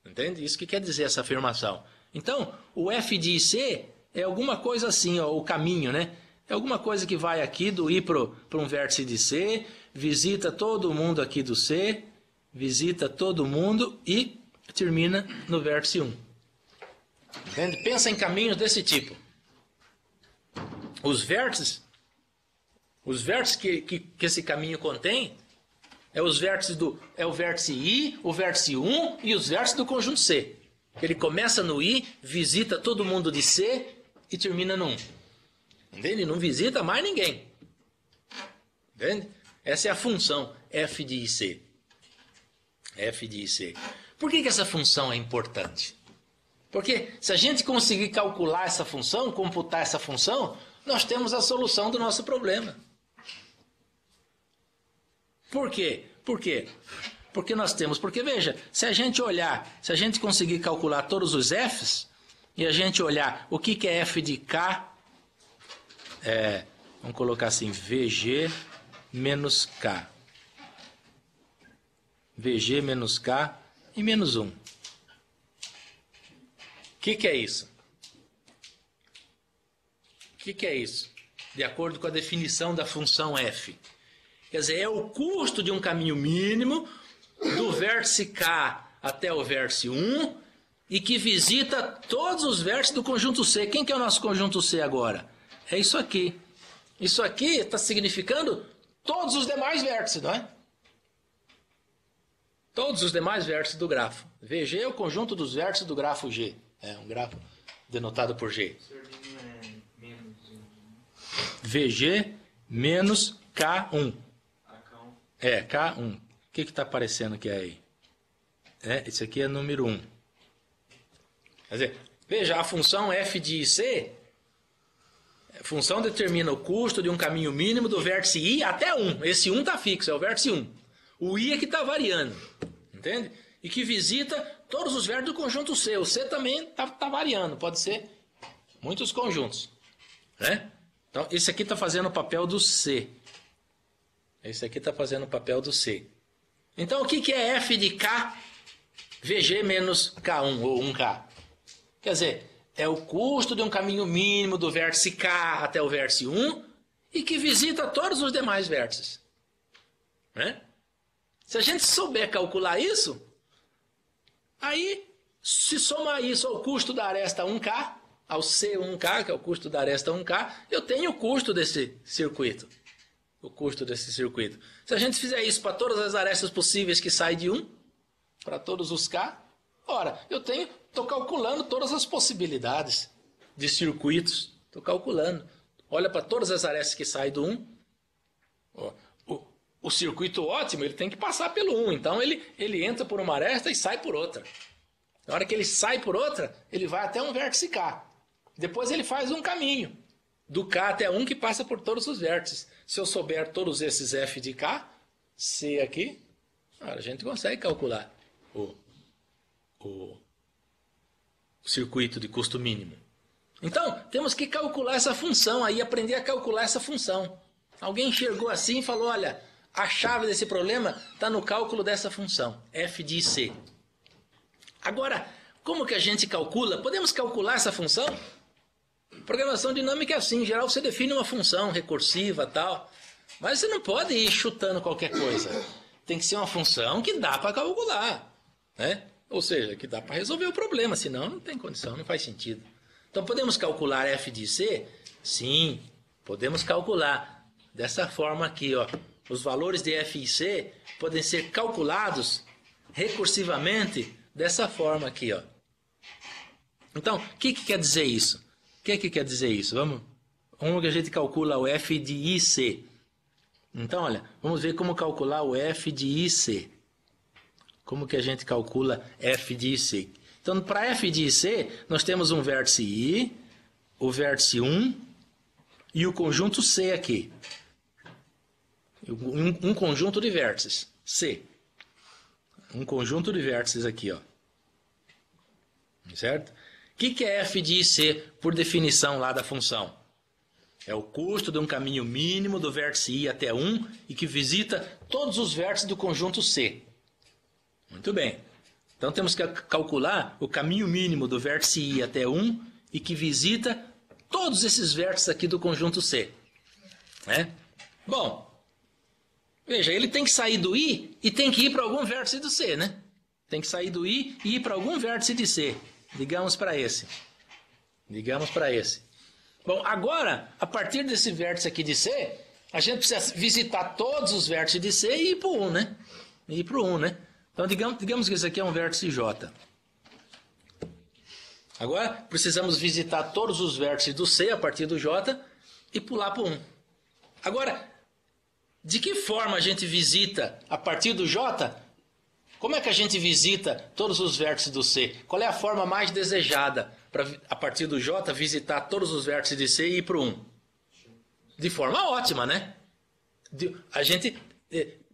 Entende? Isso que quer dizer essa afirmação. Então, o F de IC é alguma coisa assim, ó, o caminho, né? É alguma coisa que vai aqui do I para um vértice de C, visita todo mundo aqui do C, visita todo mundo e termina no vértice 1. Entende? Pensa em caminhos desse tipo. Os vértices que esse caminho contém é o vértice I, o vértice 1 e os vértices do conjunto C. Ele começa no I, visita todo mundo de C e termina no 1. Entende? Ele não visita mais ninguém. Entende? Essa é a função F de IC. F de IC. Por que essa função é importante? Porque se a gente conseguir calcular essa função, computar essa função, nós temos a solução do nosso problema. Por quê? Por quê? Porque veja, se a gente conseguir calcular todos os Fs, e a gente olhar o que é F de K, vamos colocar assim, VG menos K. VG menos K e menos 1. O que é isso? O que é isso? De acordo com a definição da função F. Quer dizer, é o custo de um caminho mínimo do vértice K até o vértice 1 e que visita todos os vértices do conjunto C. Quem que é o nosso conjunto C agora? É isso aqui. Isso aqui está significando todos os demais vértices, não é? Todos os demais vértices do grafo. VG é o conjunto dos vértices do grafo G. É um grafo denotado por G. VG menos K1. K1. O que está aparecendo aqui aí? Esse aqui é número 1. Quer dizer, veja, a função F de IC, a função determina o custo de um caminho mínimo do vértice I até 1. Esse 1 está fixo, é o vértice 1. O I é que está variando. Entende? E que visita todos os vértices do conjunto C. O C também está variando, pode ser muitos conjuntos. Né? Então, esse aqui está fazendo o papel do C. Esse aqui está fazendo o papel do C. Então, o que é F de K, VG menos K1, ou 1K? Quer dizer, é o custo de um caminho mínimo do vértice K até o vértice 1 e que visita todos os demais vértices. Né? Se a gente souber calcular isso, aí, se somar isso ao custo da aresta 1K, ao C1K, que é o custo da aresta 1K, eu tenho o custo desse circuito. O custo desse circuito. Se a gente fizer isso para todas as arestas possíveis que saem de 1, para todos os K, ora, estou calculando todas as possibilidades de circuitos. Estou calculando. Olha para todas as arestas que saem do 1. O circuito ótimo, ele tem que passar pelo 1. Então, ele entra por uma aresta e sai por outra. Na hora que ele sai por outra, ele vai até um vértice K. Depois ele faz um caminho. Do K até 1 que passa por todos os vértices. Se eu souber todos esses F de K, C aqui, a gente consegue calcular o circuito de custo mínimo. Então, temos que calcular essa função aí, aprender a calcular essa função. Alguém enxergou assim e falou, olha, a chave desse problema está no cálculo dessa função, f de c. Agora, como que a gente calcula? Podemos calcular essa função? Programação dinâmica é assim, em geral você define uma função recursiva e tal, mas você não pode ir chutando qualquer coisa. Tem que ser uma função que dá para calcular, né? Ou seja, que dá para resolver o problema, senão não tem condição, não faz sentido. Então podemos calcular f de c? Sim, podemos calcular dessa forma aqui, ó. Os valores de f e c podem ser calculados recursivamente dessa forma aqui, ó. Então, o que quer dizer isso? O que quer dizer isso? Vamos que a gente calcula o f de ic. Então, olha, vamos ver como calcular o f de ic. Como que a gente calcula f de ic? Então, para f de ic, nós temos um vértice i, o vértice 1 e o conjunto c aqui. Um conjunto de vértices, c. Um conjunto de vértices aqui, ó. Certo? O que é f de ic por definição lá da função? É o custo de um caminho mínimo do vértice i até 1 e que visita todos os vértices do conjunto c. Muito bem. Então temos que calcular o caminho mínimo do vértice i até 1 e que visita todos esses vértices aqui do conjunto c. Né? Bom, veja, ele tem que sair do i e tem que ir para algum vértice do c, né? Tem que sair do i e ir para algum vértice de c. Digamos para esse. Digamos para esse. Bom, agora, a partir desse vértice aqui de C, a gente precisa visitar todos os vértices de C e ir para o 1, né? E ir para o 1, né? Então, digamos que esse aqui é um vértice J. Agora, precisamos visitar todos os vértices do C a partir do J e pular para o 1. Agora, de que forma a gente visita a partir do J? Como é que a gente visita todos os vértices do C? Qual é a forma mais desejada para, a partir do J, visitar todos os vértices de C e ir para o 1? De forma ótima, né? A gente,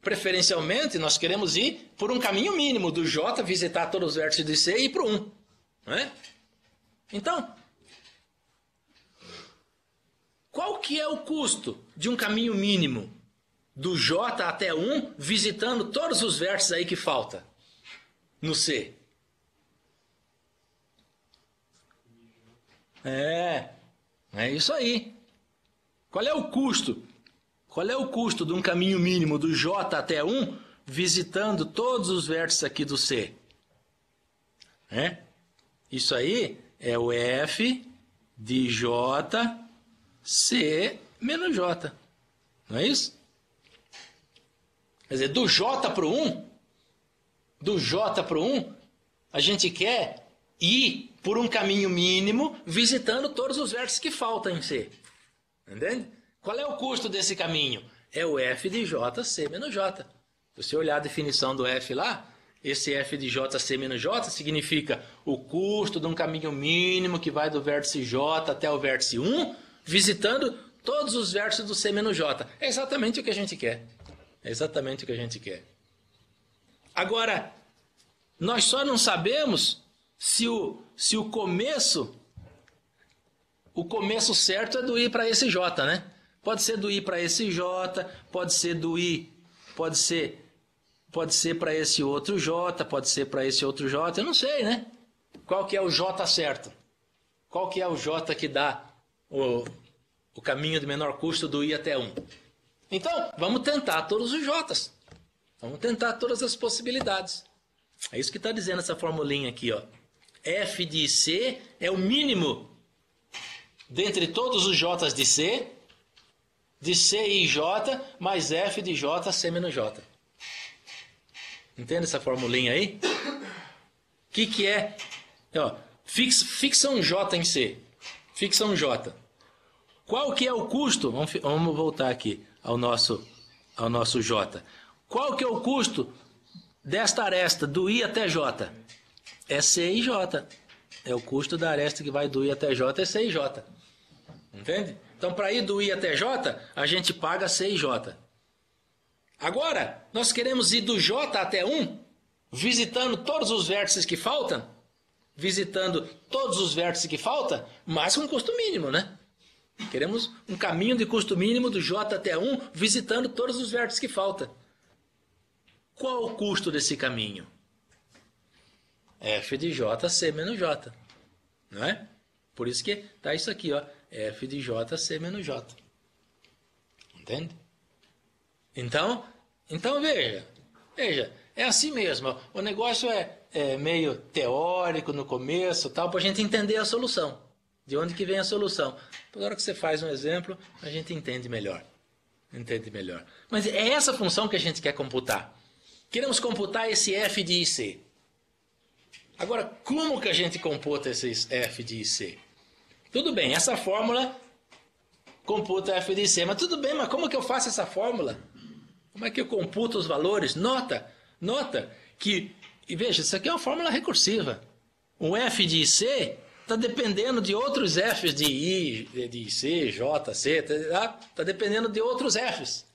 preferencialmente, nós queremos ir por um caminho mínimo do J, visitar todos os vértices de C e ir para o 1. Não é? Então, qual que é o custo de um caminho mínimo do J até 1, visitando todos os vértices aí que falta no C? É isso aí. Qual é o custo? Qual é o custo de um caminho mínimo do J até 1, visitando todos os vértices aqui do C? Isso aí é o F de J, C menos J. Não é isso? Quer dizer, do J para o 1, a gente quer ir por um caminho mínimo, visitando todos os vértices que faltam em C. Entende? Qual é o custo desse caminho? É o F de J, C menos J. Se você olhar a definição do F lá, esse F de J, C menos J significa o custo de um caminho mínimo que vai do vértice J até o vértice 1, visitando todos os vértices do C menos J. É exatamente o que a gente quer. É exatamente o que a gente quer. Agora, nós só não sabemos se o começo certo é do I para esse J, né? Pode ser do I para esse J, pode ser do I, pode ser para esse outro J, pode ser para esse outro J, eu não sei, né? Qual que é o J certo? Qual que é o J que dá o caminho de menor custo do I até 1? Então, vamos tentar todos os J's. Vamos tentar todas as possibilidades. É isso que está dizendo essa formulinha aqui, ó. F de C é o mínimo dentre todos os J's de C e J, mais F de J, C menos J. Entende essa formulinha aí? O que é? Ó, fixa um J em C. Fixa um J. Qual que é o custo? Vamos voltar aqui ao nosso J. Qual que é o custo desta aresta do I até J? É C e J. É o custo da aresta que vai do I até J, é C e J. Entende? Então, para ir do I até J, a gente paga C e J. Agora, nós queremos ir do J até 1, visitando todos os vértices que faltam, mas com custo mínimo, né? Queremos um caminho de custo mínimo do J até 1, visitando todos os vértices que faltam. Qual o custo desse caminho? F de J, C menos J. Não é? Por isso que está isso aqui, ó. F de J, C menos J. Entende? Então veja, é assim mesmo. Ó. O negócio é meio teórico no começo, tal, para a gente entender a solução. De onde que vem a solução? Agora que você faz um exemplo, a gente entende melhor. Mas é essa função que a gente quer computar. Queremos computar esse F de IC. Agora, como que a gente computa esses F de IC? Tudo bem, essa fórmula computa F de IC. Mas tudo bem, mas como que eu faço essa fórmula? Como é que eu computo os valores? Nota que, e veja, isso aqui é uma fórmula recursiva. O F de IC está dependendo de outros Fs de I, de C, J, C, está dependendo de outros Fs.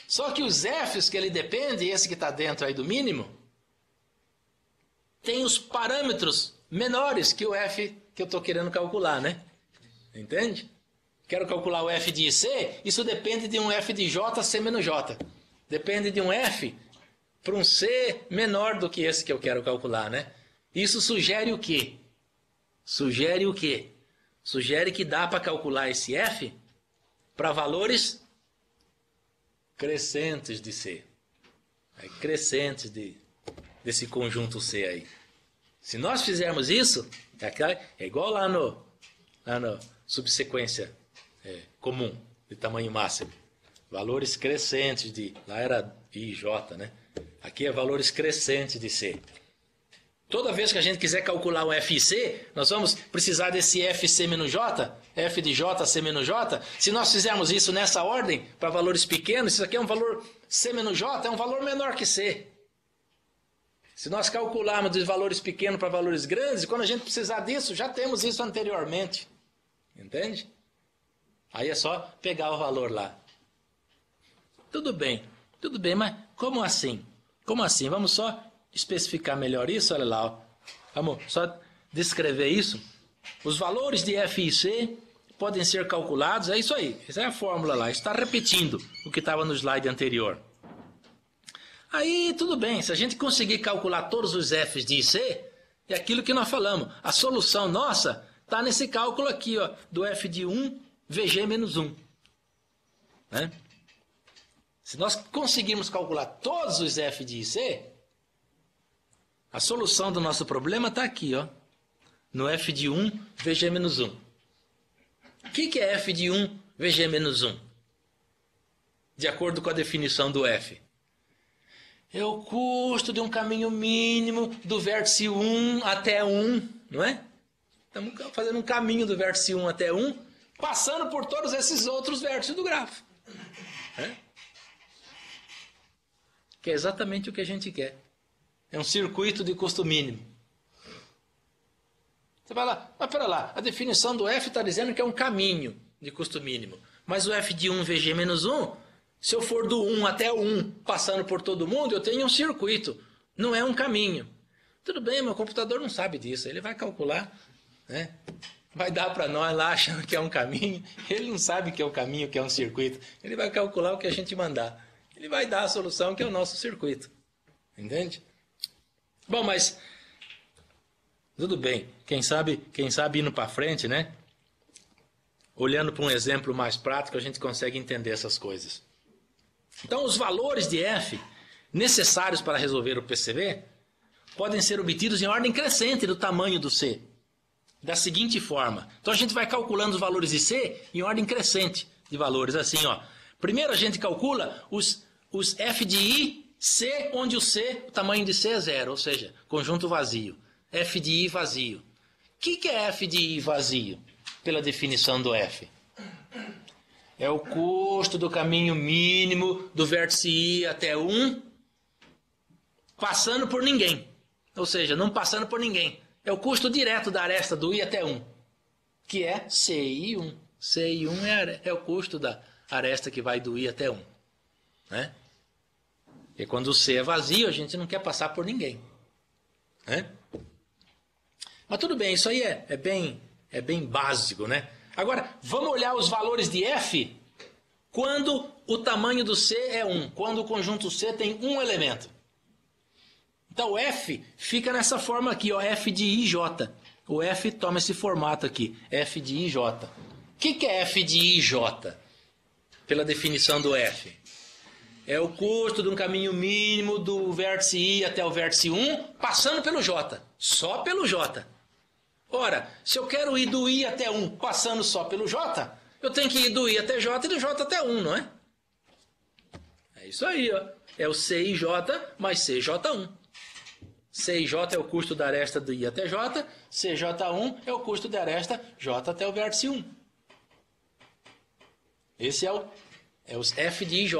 Só que os Fs que ele depende, esse que está dentro aí do mínimo, tem os parâmetros menores que o F que eu estou querendo calcular, né? Entende? Quero calcular o F de IC, isso depende de um F de J, C menos J. Depende de um F para um C menor do que esse que eu quero calcular, né? Isso sugere o quê? Sugere que dá para calcular esse F para valores crescentes de C. Crescentes desse conjunto C aí. Se nós fizermos isso, é igual lá no subsequência comum, de tamanho máximo. Valores crescentes de... Lá era I, J, né? Aqui é valores crescentes de C. Toda vez que a gente quiser calcular o F e C, nós vamos precisar desse FC menos J, F de J, C menos J. Se nós fizermos isso nessa ordem, para valores pequenos, isso aqui é um valor C menos J, é um valor menor que C. Se nós calcularmos de valores pequenos para valores grandes, quando a gente precisar disso, já temos isso anteriormente. Entende? Aí é só pegar o valor lá. Tudo bem, mas como assim? Como assim? Vamos só especificar melhor isso, olha lá. Ó. Vamos só descrever isso. Os valores de F e C podem ser calculados, é isso aí. Essa é a fórmula lá, está repetindo o que estava no slide anterior. Aí tudo bem, se a gente conseguir calcular todos os Fs de IC, é aquilo que nós falamos. A solução nossa está nesse cálculo aqui, ó, do F de 1, VG menos 1. Né? Se nós conseguirmos calcular todos os F de IC, a solução do nosso problema está aqui, ó, no F de 1, VG menos 1. O que é F de 1, VG menos 1? De acordo com a definição do F. É o custo de um caminho mínimo do vértice 1 até 1, não é? Estamos fazendo um caminho do vértice 1 até 1, passando por todos esses outros vértices do grafo. Que é exatamente o que a gente quer. É um circuito de custo mínimo. Você vai lá, mas pera lá, a definição do F está dizendo que é um caminho de custo mínimo. Mas o F de 1 VG menos 1, se eu for do 1 até o 1, passando por todo mundo, eu tenho um circuito. Não é um caminho. Tudo bem, meu computador não sabe disso. Ele vai calcular, né? Vai dar para nós lá achando que é um caminho. Ele não sabe que é um caminho, que é um circuito. Ele vai calcular o que a gente mandar. Ele vai dar a solução que é o nosso circuito. Entende? Bom, mas tudo bem. Quem sabe indo para frente, né? Olhando para um exemplo mais prático, a gente consegue entender essas coisas. Então, os valores de F necessários para resolver o PCV podem ser obtidos em ordem crescente do tamanho do C. Da seguinte forma. Então, a gente vai calculando os valores de C em ordem crescente de valores. Assim, ó. Primeiro, a gente calcula os F de I, C, onde o tamanho de C é 0, ou seja, conjunto vazio. F de I vazio. O que é F de I vazio? Pela definição do F. É o custo do caminho mínimo do vértice I até 1, passando por ninguém. Ou seja, não passando por ninguém. É o custo direto da aresta do I até 1, que é CI1. CI1 é o custo da aresta que vai do I até 1. Né? E quando o C é vazio, a gente não quer passar por ninguém. Né? Mas tudo bem, isso aí é bem básico, né? Agora, vamos olhar os valores de F quando o tamanho do C é 1, quando o conjunto C tem um elemento. Então, o F fica nessa forma aqui, ó, F de IJ. O F toma esse formato aqui, F de IJ. O que é F de IJ? Pela definição do F. É o custo de um caminho mínimo do vértice I até o vértice 1, passando pelo J. Só pelo J. Ora, se eu quero ir do I até 1 passando só pelo J, eu tenho que ir do I até J e do J até 1, não é? É isso aí, ó. É o CIJ mais CJ1. CIJ é o custo da aresta do I até J, CJ1 é o custo da aresta J até o vértice 1. Esse é o F de IJ.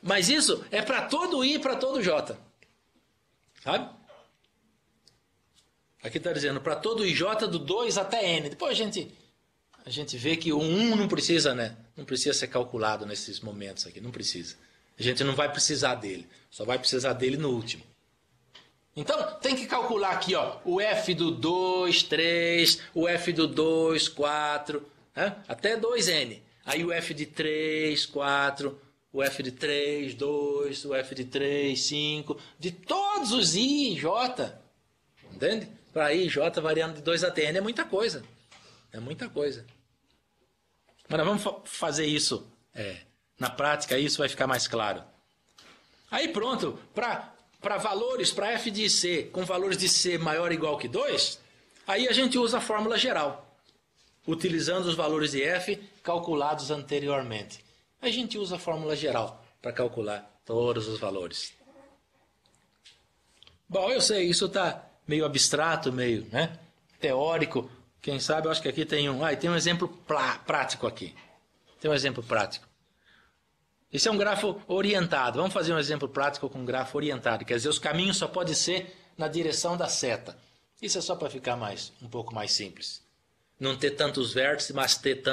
Mas isso é para todo I e para todo J. Sabe? Aqui está dizendo para todo IJ do 2 até N. Depois a gente vê que o 1 não precisa, né? Não precisa ser calculado nesses momentos aqui. Não precisa. A gente não vai precisar dele. Só vai precisar dele no último. Então, tem que calcular aqui, ó, o F do 2, 3, o F do 2, 4, né? Até 2N. Aí o F de 3, 4, o F de 3, 2, o F de 3, 5, de todos os I e J. Entende? Para I e J variando de 2 até N é muita coisa. É muita coisa. Mas nós vamos fazer isso na prática, isso vai ficar mais claro. Aí pronto, para valores, para F de C, com valores de C maior ou igual que 2, aí a gente usa a fórmula geral. Utilizando os valores de F calculados anteriormente. A gente usa a fórmula geral para calcular todos os valores. Bom, eu sei, isso está meio abstrato, meio, né, teórico. Quem sabe, eu acho que aqui tem um exemplo prático aqui. Tem um exemplo prático. Esse é um grafo orientado. Vamos fazer um exemplo prático com um grafo orientado. Quer dizer, os caminhos só podem ser na direção da seta. Isso é só para ficar um pouco mais simples. Não ter tantos vértices, mas ter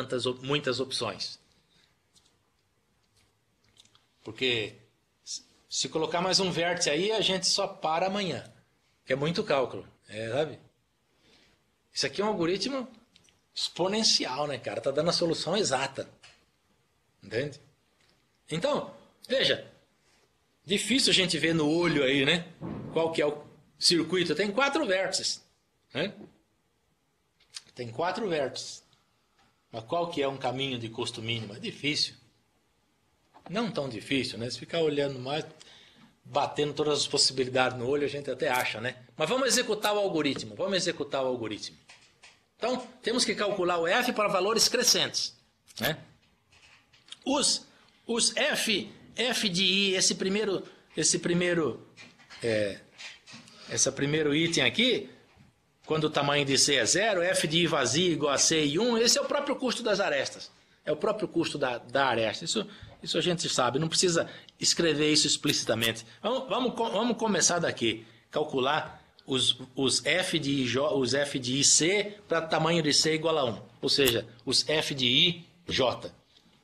muitas opções. Porque se colocar mais um vértice aí, a gente só para amanhã. Que é muito cálculo, sabe? Isso aqui é um algoritmo exponencial, né, cara? Está dando a solução exata. Entende? Então, veja, difícil a gente ver no olho aí, né? Qual que é o circuito? Tem 4 vértices, né? Tem 4 vértices. Mas qual que é um caminho de custo mínimo? É difícil. Não tão difícil, né? Se ficar olhando mais, batendo todas as possibilidades no olho, a gente até acha, né? Mas vamos executar o algoritmo. Então, temos que calcular o F para valores crescentes, né? Os F de I, esse primeiro item aqui, quando o tamanho de C é 0, F de I vazio igual a C e 1, esse é o próprio custo das arestas. É o próprio custo da aresta. Isso a gente sabe, não precisa escrever isso explicitamente. Vamos começar daqui. Calcular os F de IC para tamanho de C igual a 1. Ou seja, os F de I, J.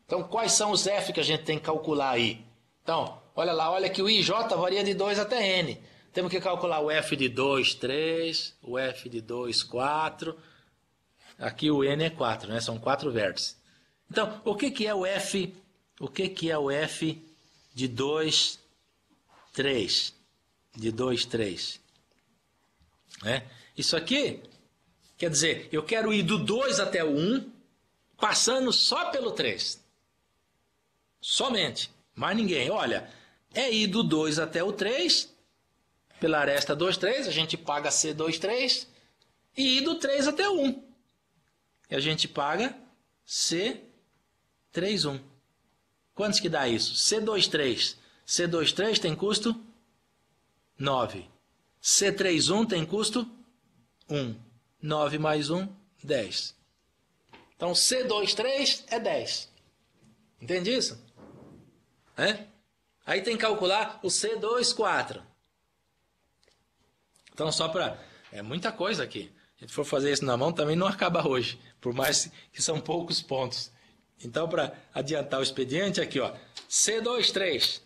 Então, quais são os F que a gente tem que calcular aí? Então, olha lá, olha que o IJ varia de 2 até N. Temos que calcular o F de 2, 3, o F de 2, 4. Aqui o N é 4, né? São 4 vértices. Então, o que é o F? O que é o F de 2, 3? De 2, 3. Né? Isso aqui, quer dizer, eu quero ir do 2 até o 1, passando só pelo 3. Somente. Mais ninguém. Olha, é ir do 2 até o 3, pela aresta 2, 3, a gente paga C2, 3, e ir do 3 até o 1. E a gente paga C3, 1. Quantos que dá isso? C2, 3. C2, 3 tem custo 9. C3, 1 tem custo 1. 9 mais 1, 10. Então, C2, 3 é 10. Entende isso? Aí tem que calcular o C2, 4. Então, só para... É muita coisa aqui. Se a gente for fazer isso na mão, também não acaba hoje. Por mais que são poucos pontos. Então, para adiantar o expediente, aqui, ó. C2, 3.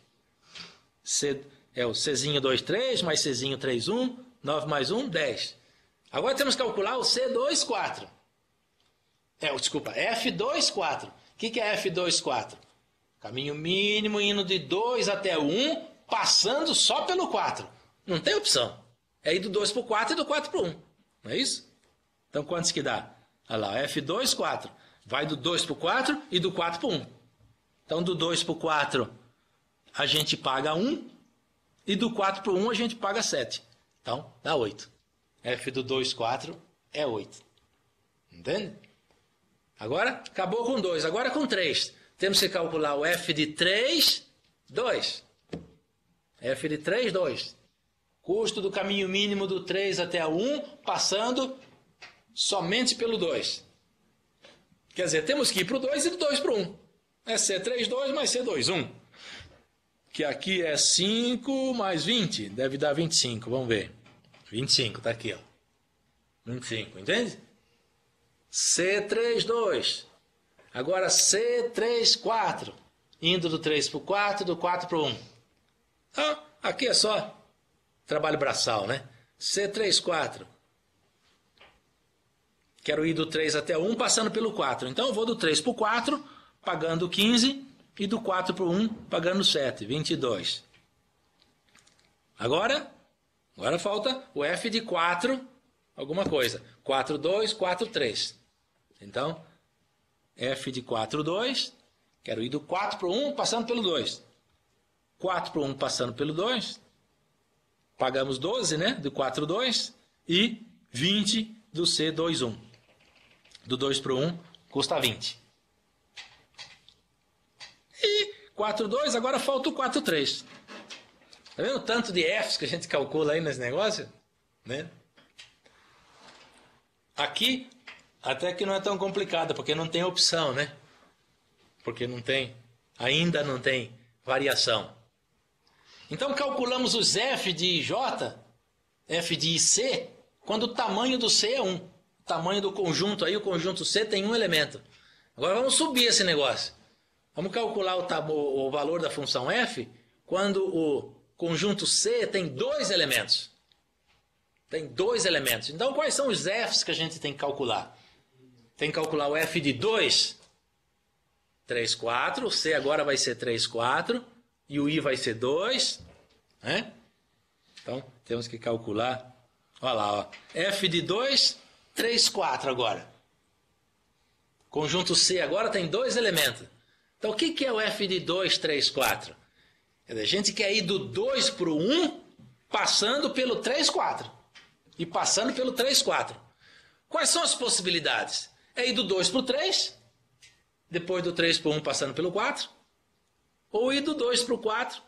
É o Czinho 2, 3, mais Czinho 3, 1. 9 mais 1, 10. Agora temos que calcular o C2, 4. Desculpa, F24. O que é F24? Caminho mínimo indo de 2 até o 1, passando só pelo 4. Não tem opção. É ir do 2 para o 4 e do 4 para o 1. Não é isso? Então quantos que dá? Olha lá, F2, 4. Vai do 2 para o 4 e do 4 para o 1. Então do 2 para o 4 a gente paga 1 e do 4 para o 1 a gente paga 7. Então dá 8. F do 2, 4 é 8. Entende? Agora acabou com 2. Agora com 3. Temos que calcular o F de 3, 2. F de 3, 2. Custo do caminho mínimo do 3 até o 1, passando somente pelo 2. Quer dizer, temos que ir para o 2 e do 2 para o 1. É C3, 2 mais C2, 1. Que aqui é 5 mais 20. Deve dar 25, vamos ver. 25, está aqui, ó. 25, entende? C3, 2. Agora C3, 4. Indo do 3 para o 4, do 4 para o 1. Então, aqui é só trabalho braçal, né? C3, 4. Quero ir do 3 até o 1, passando pelo 4. Então, eu vou do 3 para o 4, pagando 15, e do 4 para o 1, pagando 7, 22. Agora falta o F de 4, alguma coisa. 4, 2, 4, 3. Então, F de 4, 2. Quero ir do 4 para o 1, passando pelo 2. 4 para o 1, passando pelo 2. Pagamos 12, né? Do 4, 2. E 20 do C2, 1. Do 2 para o 1, custa 20. E 4, 2, agora falta o 4, 3. Tá vendo o tanto de Fs que a gente calcula aí nesse negócio? Né? Aqui, até que não é tão complicado, porque não tem opção, né? Porque ainda não tem variação. Então calculamos os F de J, F de C, quando o tamanho do C é 1. O tamanho do conjunto aí, o conjunto C tem um elemento. Agora vamos subir esse negócio. Vamos calcular o valor da função F quando o conjunto C tem 2 elementos. Tem 2 elementos. Então quais são os Fs que a gente tem que calcular? Tem que calcular o F de 2, 3, 4. O C agora vai ser 3, 4. E o I vai ser 2. Né? Então, temos que calcular. Olha lá, ó. F de 2, 3, 4 agora. Conjunto C agora tem 2 elementos. Então, o que é o F de 2, 3, 4? A gente quer ir do 2 para o 1, passando pelo 3, 4. E passando pelo 3, 4. Quais são as possibilidades? É ir do 2 para o 3, depois do 3 para o 1 passando pelo 4, ou ir do 2 para o 4,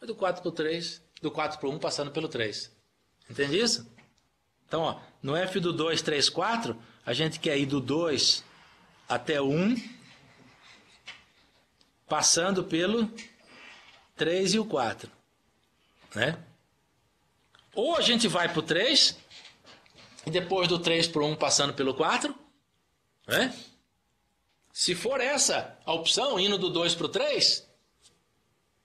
e do 4 para o 3, do 4 para o 1 passando pelo 3. Entende isso? Então, ó, no F do 2, 3, 4, a gente quer ir do 2 até o 1, passando pelo 3 e o 4. Né? Ou a gente vai para o 3, e depois do 3 para o 1 passando pelo 4. Né? Se for essa a opção, indo do 2 para o 3,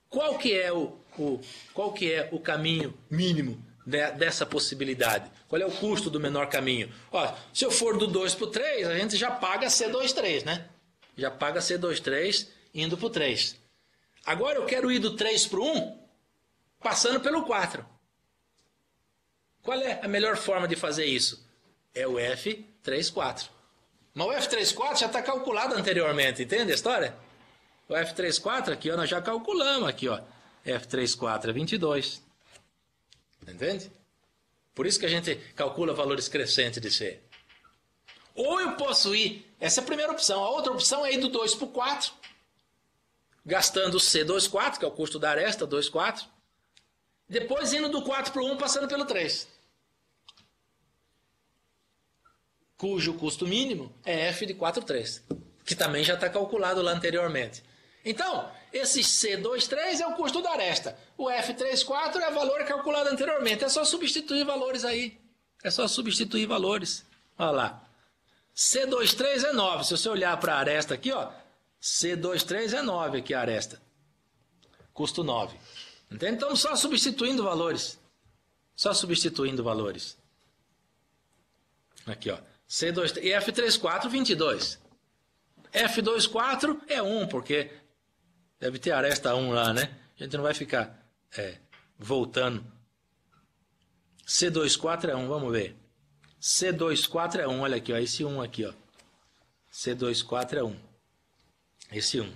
qual que é o caminho mínimo dessa possibilidade? Qual é o custo do menor caminho? Ó, se eu for do 2 para o 3, a gente já paga C23, né? Já paga C23 indo para o 3. Agora eu quero ir do 3 para o 1, passando pelo 4. Qual é a melhor forma de fazer isso? É o F34. Mas o F34 já está calculado anteriormente, entende a história? O F34 aqui, ó, nós já calculamos aqui, ó. F34 é 22. Entende? Por isso que a gente calcula valores crescentes de C. Ou eu posso ir, essa é a primeira opção. A outra opção é ir do 2 para o 4, gastando o C24, que é o custo da aresta, 2,4. Depois indo do 4 para o 1, passando pelo 3. Cujo custo mínimo é F de 4,3, que também já está calculado lá anteriormente. Então, esse C23 é o custo da aresta. O F34 é o valor calculado anteriormente. É só substituir valores aí. É só substituir valores. Olha lá. C23 é 9. Se você olhar para a aresta aqui, ó, C23 é 9 aqui a aresta. Custo 9. Entende? Então, só substituindo valores. Só substituindo valores. Aqui, ó. C2, e F34, 22. F24 é 1, porque deve ter aresta 1 lá, né? A gente não vai ficar voltando. C24 é 1, vamos ver. C24 é 1, olha aqui, ó, esse 1 aqui, ó. C24 é 1. Esse 1.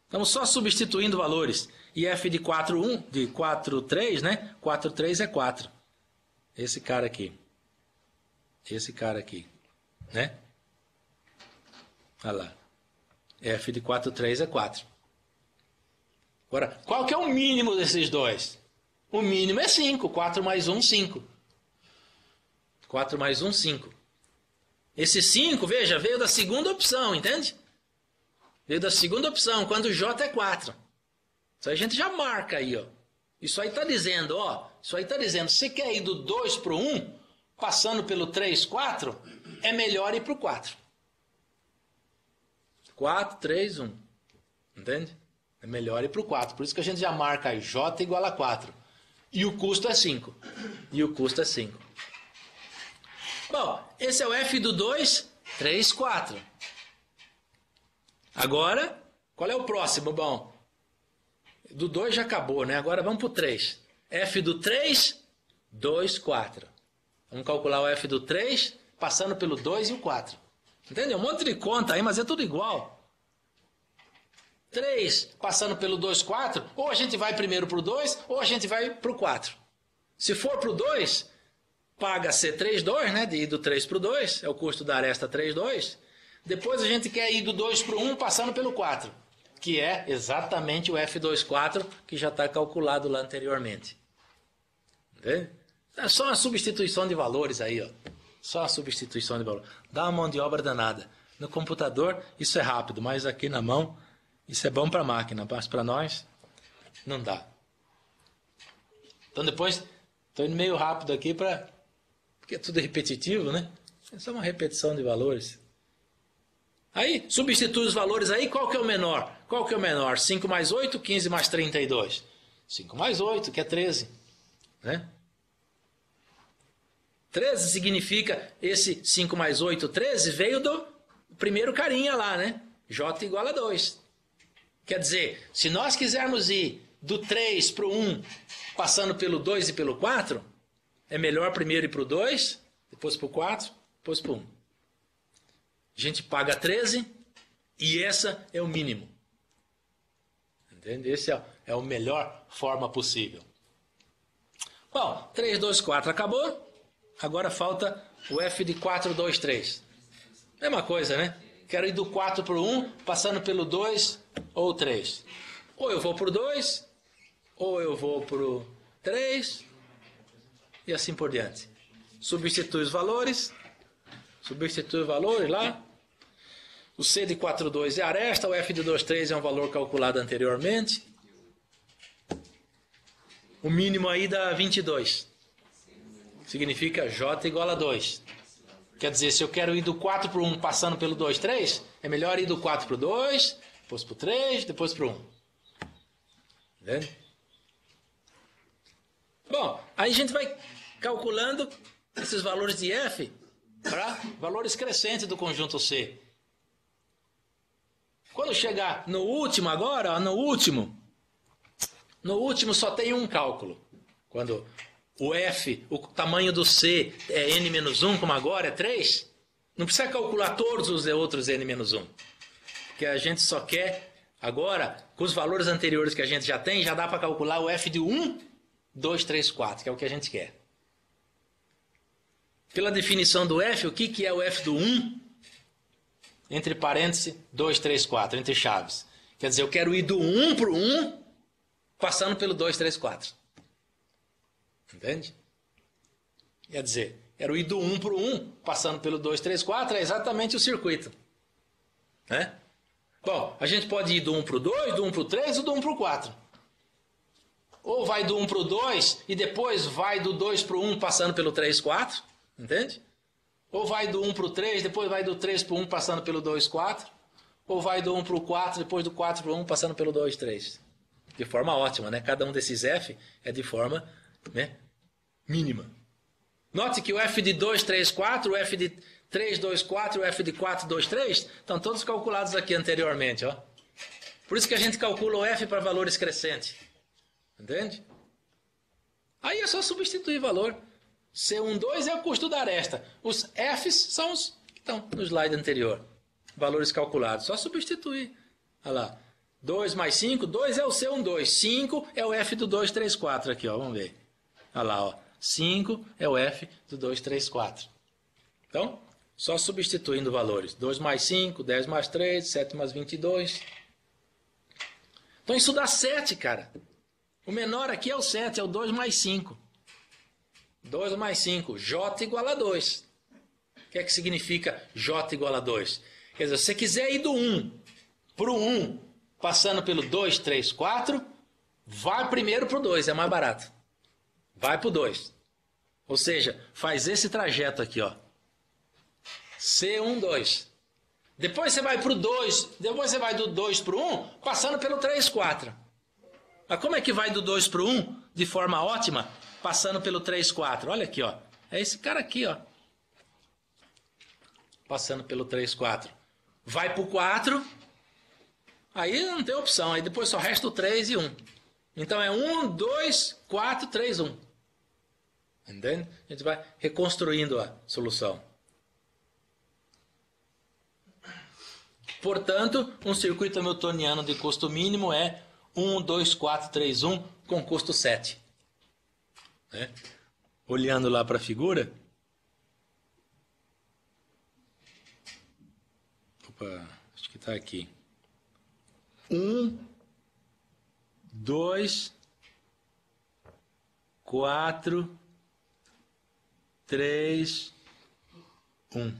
Estamos só substituindo valores. E F de 4, 1, de 4, 3, né? 4, 3 é 4. Esse cara aqui. Esse cara aqui. Né? Olha lá. F de 4, 3 é 4. Agora, qual que é o mínimo desses dois? O mínimo é 5. 4 mais 1, 5. 4 mais 1, 5. Esse 5, veja, veio da segunda opção, entende? Veio da segunda opção, quando o J é 4. Isso aí a gente já marca aí, ó. Isso aí está dizendo, ó. Isso aí está dizendo, se quer ir do 2 para o 1, passando pelo 3, 4, é melhor ir para o 4. 4, 3, 1. Entende? É melhor ir para o 4. Por isso que a gente já marca aí, J igual a 4. E o custo é 5. E o custo é 5. Bom, esse é o F do 2, 3, 4. Agora, qual é o próximo? Bom, do 2 já acabou, né? Agora vamos para o 3. F do 3, 2, 4. Vamos calcular o F do 3, passando pelo 2 e o 4. Entendeu? Um monte de conta aí, mas é tudo igual. 3 passando pelo 2, 4, ou a gente vai primeiro para o 2, ou a gente vai para o 4. Se for para o 2, paga C3, 2, né? De ir do 3 para o 2, é o custo da aresta 3, 2. Depois a gente quer ir do 2 para o 1, passando pelo 4, que é exatamente o F24 que já está calculado lá anteriormente. Entende? É só uma substituição de valores aí, ó. Só uma substituição de valor. Dá uma mão de obra danada. No computador isso é rápido, mas aqui na mão isso é bom para a máquina, mas para nós não dá. Então depois, estou indo meio rápido aqui porque é tudo repetitivo, né? É só uma repetição de valores. Aí, substitui os valores aí, qual que é o menor? Qual que é o menor? 5 mais 8, 15 mais 32. 5 mais 8, que é 13. Né? 13 significa, esse 5 mais 8, 13, veio do primeiro carinha lá, né? J igual a 2. Quer dizer, se nós quisermos ir do 3 para o 1, passando pelo 2 e pelo 4, é melhor primeiro ir para o 2, depois para o 4, depois para o 1. A gente paga 13 e essa é o mínimo. Entende? Esse é a melhor forma possível. Bom, 3, 2, 4 acabou. Agora falta o F de 4, 2, 3. Mesma coisa, né? Quero ir do 4 para o 1, passando pelo 2 ou 3. Ou eu vou para o 2, ou eu vou para o 3, e assim por diante. Substitui os valores. Substitui os valores lá. O C de 4,2 é a aresta, o F de 2,3 é um valor calculado anteriormente. O mínimo aí dá 22. Significa J igual a 2. Quer dizer, se eu quero ir do 4 para o 1 passando pelo 2,3, é melhor ir do 4 para o 2, depois para o 3, depois para o 1. Entende? Bom, aí a gente vai calculando esses valores de F para valores crescentes do conjunto C. Quando chegar no último agora, ó, no último só tem um cálculo. Quando o F, o tamanho do C é n-1, como agora é 3, não precisa calcular todos os outros n-1. Porque a gente só quer, agora, com os valores anteriores que a gente já tem, já dá para calcular o F de 1, 2, 3, 4, que é o que a gente quer. Pela definição do F, o que é o F do 1? Entre parênteses, 2, 3, 4, entre chaves. Quer dizer, eu quero ir do 1 para o 1, passando pelo 2, 3, 4. Entende? Quer dizer, quero ir do 1 para o 1, passando pelo 2, 3, 4, é exatamente o circuito. Né? Bom, a gente pode ir do 1 para o 2, do 1 para o 3 ou do 1 para o 4. Ou vai do 1 para o 2 e depois vai do 2 para o 1, passando pelo 3, 4. Entende? Ou vai do 1 para o 3, depois vai do 3 para o 1, passando pelo 2, 4. Ou vai do 1 para o 4, depois do 4 para o 1, passando pelo 2, 3. De forma ótima, né? Cada um desses F é de forma, né, mínima. Note que o F de 2, 3, 4, o F de 3, 2, 4 e o f de 4, 2, 3 estão todos calculados aqui anteriormente, ó. Por isso que a gente calcula o f para valores crescentes. Entende? Aí é só substituir valor. C12 é o custo da aresta. Os f's são os que estão no slide anterior. Valores calculados. Só substituir. Olha lá. 2 mais 5, 2 é o C12. 5 é o f do 2, 3, 4 aqui, ó. Vamos ver. Olha lá, ó. 5 é o f do 2, 3, 4. Então, só substituindo valores. 2 mais 5, 10 mais 3, 7 mais 22. Então isso dá 7, cara. O menor aqui é o 7, é o 2 mais 5. 2 mais 5, J igual a 2. O que é que significa J igual a 2? Quer dizer, se você quiser ir do 1 para o 1, passando pelo 2, 3, 4, vai primeiro para o 2, é mais barato. Vai para o 2. Ou seja, faz esse trajeto aqui, ó. C1, 2. Depois você vai para o 2, depois você vai do 2 para o 1, passando pelo 3, 4. Mas como é que vai do 2 para o 1 de forma ótima, passando pelo 3, 4? Olha aqui, ó. É esse cara aqui, ó. Passando pelo 3, 4. Vai para o 4, aí não tem opção, aí depois só resta o 3 e 1. Então é 1, 2, 4, 3, 1. Entende? A gente vai reconstruindo a solução. Portanto, um circuito hamiltoniano de custo mínimo é 1, 2, 4, 3, 1 com custo 7. Né? Olhando lá para a figura. Opa, acho que está aqui. 1, 2, 4, 3, 1.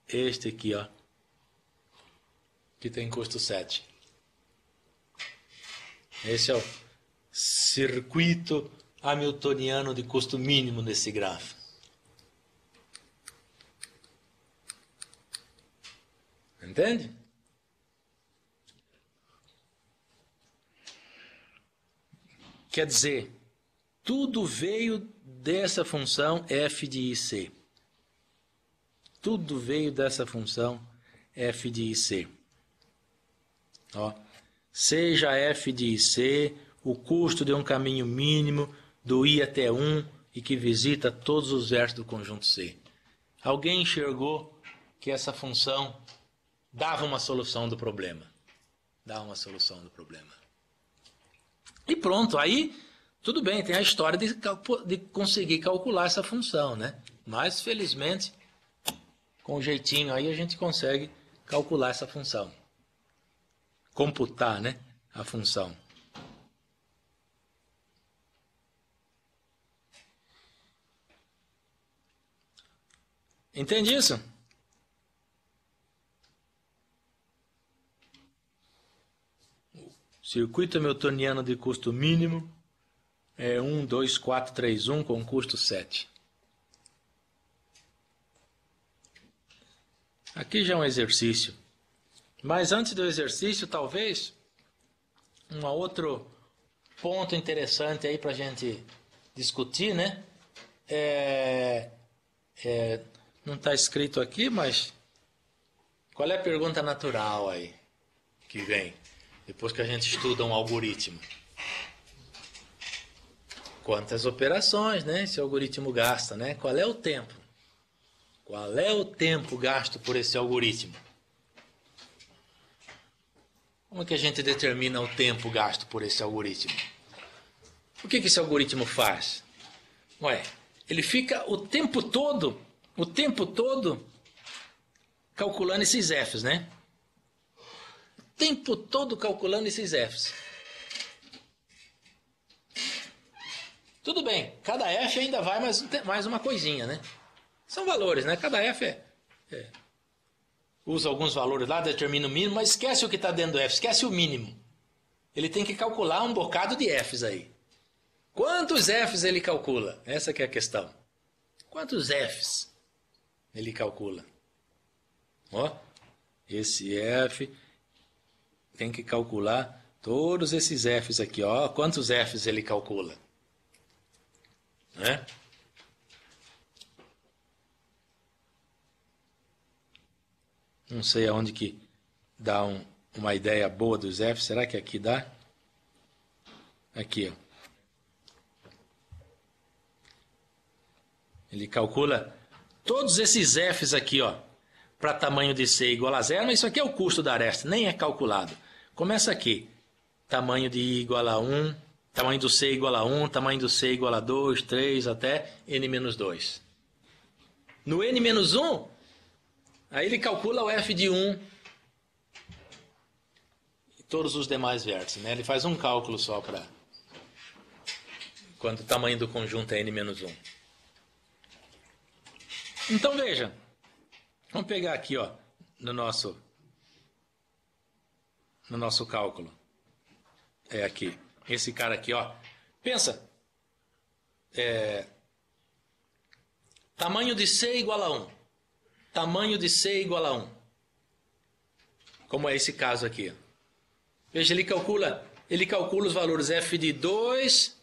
Este aqui, ó. Que tem custo 7. Esse é o circuito hamiltoniano de custo mínimo nesse grafo. Entende? Quer dizer, tudo veio dessa função f de IC. Tudo veio dessa função f de IC. Ó, seja f de IC o custo de um caminho mínimo do I até 1 e que visita todos os versos do conjunto C. Alguém enxergou que essa função dava uma solução do problema. Dava uma solução do problema. E pronto, aí tudo bem, tem a história de conseguir calcular essa função, né? Mas felizmente, com um jeitinho aí a gente consegue calcular essa função. Computar, né, a função. Entende isso? Circuito hamiltoniano de custo mínimo é 1, 2, 4, 3, 1 com custo 7. Aqui já é um exercício. Mas antes do exercício, talvez, um outro ponto interessante aí para a gente discutir, né? Não está escrito aqui, mas qual é a pergunta natural aí que vem depois que a gente estuda um algoritmo? Quantas operações, né, esse algoritmo gasta, né? Qual é o tempo? Qual é o tempo gasto por esse algoritmo? Como que a gente determina o tempo gasto por esse algoritmo? O que esse algoritmo faz? Ué, ele fica o tempo todo calculando esses Fs, né? O tempo todo calculando esses Fs. Tudo bem, cada F ainda vai mais uma coisinha, né? São valores, né? Cada F usa alguns valores lá, determina o mínimo, mas esquece o que está dentro do F, esquece o mínimo. Ele tem que calcular um bocado de Fs aí. Quantos Fs ele calcula? Essa que é a questão. Quantos Fs ele calcula? Ó, esse F tem que calcular todos esses Fs aqui. Ó, quantos Fs ele calcula? Né? Não sei aonde que dá uma ideia boa dos F. Será que aqui dá? Aqui, ó. Ele calcula todos esses F's aqui, ó, para tamanho de C igual a 0, mas isso aqui é o custo da aresta, nem é calculado. Começa aqui. Tamanho de I igual a 1, tamanho do C igual a 1, tamanho do C igual a 2, 3, até N-2. No N-1, aí ele calcula o F de 1 e todos os demais vértices, né? Ele faz um cálculo só para quando o tamanho do conjunto é N-1. Então veja, vamos pegar aqui, ó, no nosso cálculo. É aqui, esse cara aqui, ó. Pensa, tamanho de C igual a 1. Tamanho de C igual a 1. Como é esse caso aqui. Veja, ele calcula os valores F de 2.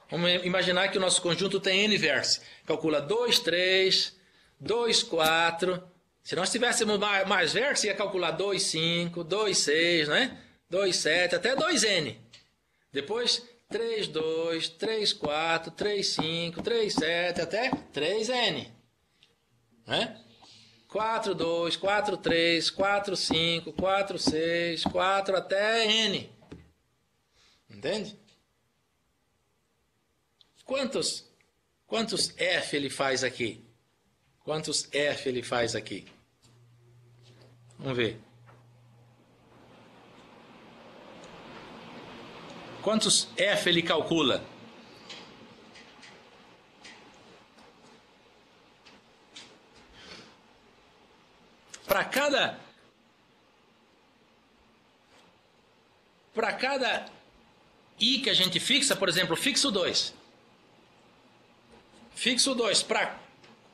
Vamos imaginar que o nosso conjunto tem N vértices. Calcula 2, 3, 2, 4. Se nós tivéssemos mais vértices, ia calcular 2, 5, 2, 6, né? 2, 7, até 2N. Depois 3, 2, 3, 4, 3, 5, 3, 7, até 3N. Né? 4, 2, 4, 3, 4, 5, 4, 6, 4 até N. Entende? Quantos F ele faz aqui? Quantos F ele faz aqui? Vamos ver. Quantos F ele calcula? Para cada I que a gente fixa, por exemplo, fixo 2. Fixo 2. Para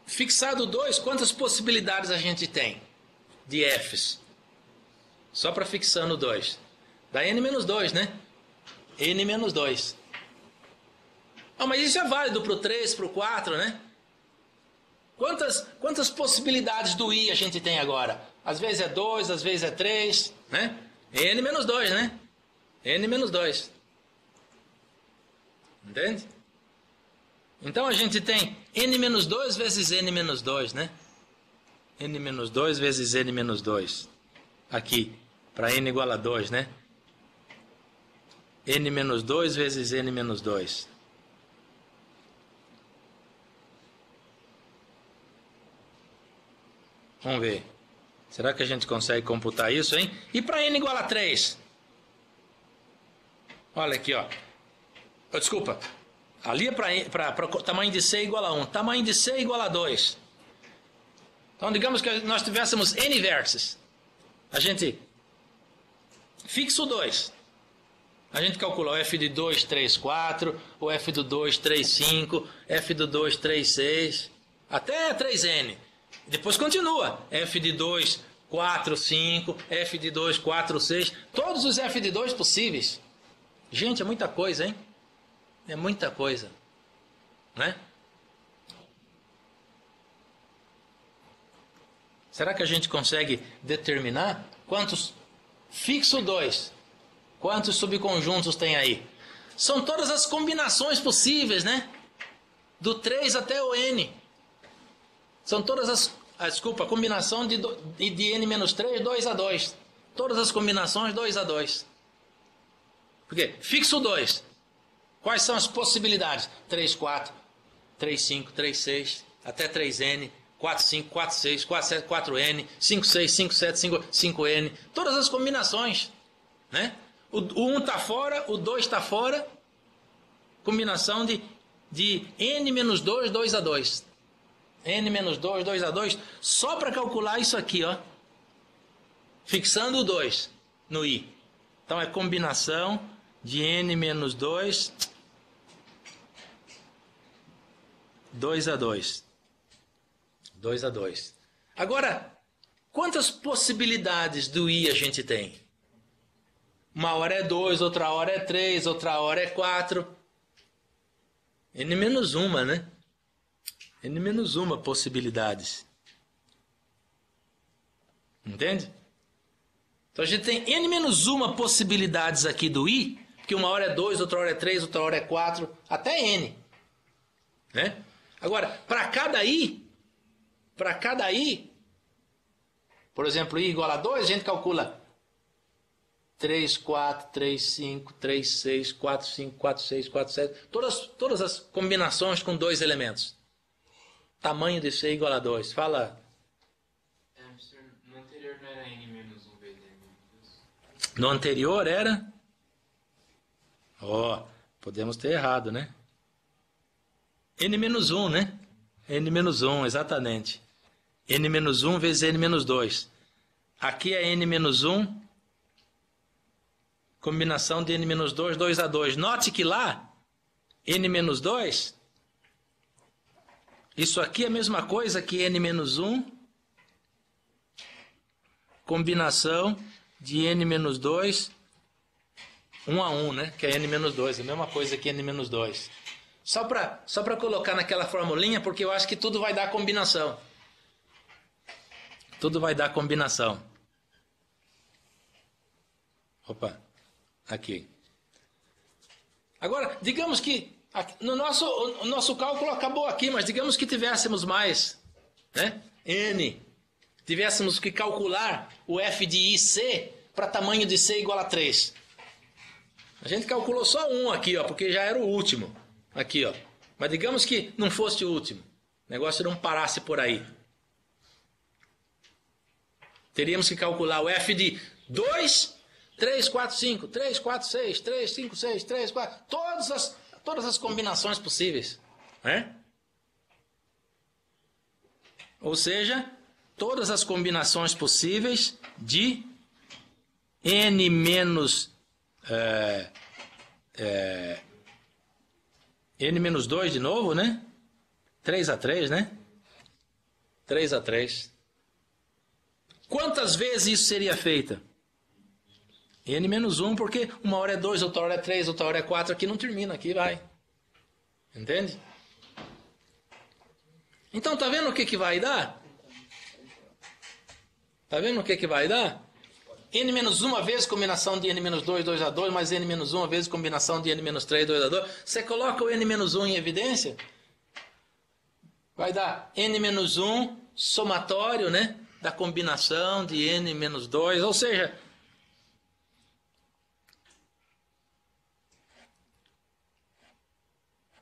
fixado 2, quantas possibilidades a gente tem de Fs? Só para fixando 2. Dá N-2, né? N-2. Mas isso é válido para o 3, para o 4, né? Quantas possibilidades do I a gente tem agora? Às vezes é 2, às vezes é 3, né? N-2, né? N-2. Entende? Então a gente tem N-2 vezes N-2, né? N-2 vezes N-2. Aqui, para N igual a 2, né? N-2 vezes N-2. Vamos ver. Será que a gente consegue computar isso, hein? E para N igual a 3? Olha aqui, ó. Desculpa. Ali é para tamanho de C igual a 1. Tamanho de C igual a 2. Então, digamos que nós tivéssemos N vértices. A gente fixa o 2. A gente calcula o F de 2, 3, 4, o F do 2, 3, 5, F do 2, 3, 6, até 3N. Depois continua. F de 2, 4, 5, F de 2, 4, 6. Todos os F de 2 possíveis. Gente, é muita coisa, hein? É muita coisa. Né? Será que a gente consegue determinar quantos fixo 2? Quantos subconjuntos tem aí? São todas as combinações possíveis, né? Do 3 até o N. São todas as... a combinação de N-3, 2 a 2. Todas as combinações 2 a 2. Por quê? Fixo 2. Quais são as possibilidades? 3, 4, 3, 5, 3, 6, até 3N, 4, 5, 4, 6, 4, 7, 4N, 5, 6, 5, 7, 5N. Todas as combinações, né? O 1 está fora, o 2 está fora. Combinação de N-2, 2 a 2. N-2, 2 a 2. Só para calcular isso aqui, ó. Fixando o 2 no I. Então é combinação de N-2, 2 a 2. 2 a 2. Agora, quantas possibilidades do I a gente tem? Uma hora é 2, outra hora é 3, outra hora é 4. N-1, né? N-1 possibilidades. Entende? Então a gente tem n-1 possibilidades aqui do i, que uma hora é 2, outra hora é 3, outra hora é 4, até n. Né? Agora, para cada i, por exemplo, i igual a 2, a gente calcula 3, 4, 3, 5, 3, 6, 4, 5, 4, 6, 4, 7, todas as combinações com dois elementos. Tamanho de C igual a 2. Fala. No anterior não era n menos 1 vezes n menos 2? No anterior era? Podemos ter errado, né? n menos 1, né? n menos 1, exatamente. n menos 1 vezes n menos 2. Aqui é n menos 1, combinação de n menos 2, 2 a 2. Note que lá, n menos 2, isso aqui é a mesma coisa que n menos 1, combinação de n menos 2, 1 a 1, né? Que é n menos 2, a mesma coisa que n menos 2. Só para colocar naquela formulinha, porque eu acho que tudo vai dar combinação. Tudo vai dar combinação. Opa, aqui. Agora, digamos que o nosso cálculo acabou aqui, mas digamos que tivéssemos mais, né? N. Tivéssemos que calcular o f de IC para tamanho de C igual a 3. A gente calculou só um aqui, ó, porque já era o último. Aqui, ó. Mas digamos que não fosse o último. O negócio não parasse por aí. Teríamos que calcular o f de 2, 3, 4, 5, 3, 4, 6, 3, 5, 6, 3, 4. Todas as combinações possíveis. Né? Ou seja, todas as combinações possíveis de n menos... n menos 2 de novo, né? 3 a 3, né? 3 a 3. Quantas vezes isso seria feito? N menos 1, porque uma hora é 2, outra hora é 3, outra hora é 4. Aqui não termina, aqui vai. Entende? Então, tá vendo o que vai dar? Tá vendo o que vai dar? N menos 1 vezes combinação de N menos 2, 2 a 2, mais N menos 1 vezes combinação de N menos 3, 2 a 2. Você coloca o N menos 1 em evidência, vai dar N menos 1 somatório, né? Da combinação de N menos 2, ou seja,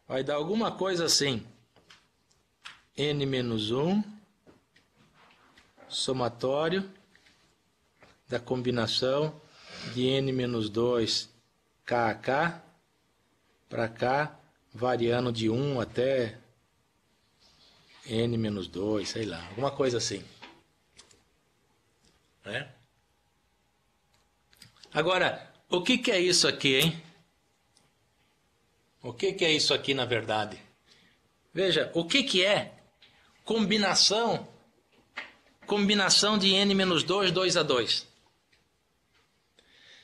vai dar alguma coisa assim. N menos 1 somatório da combinação de n menos 2 k a k para k, variando de 1 até n menos 2, sei lá, alguma coisa assim. Né? Agora, o que é isso aqui, hein? O que é isso aqui, na verdade? Veja, o que é combinação de n menos 2, 2 a 2?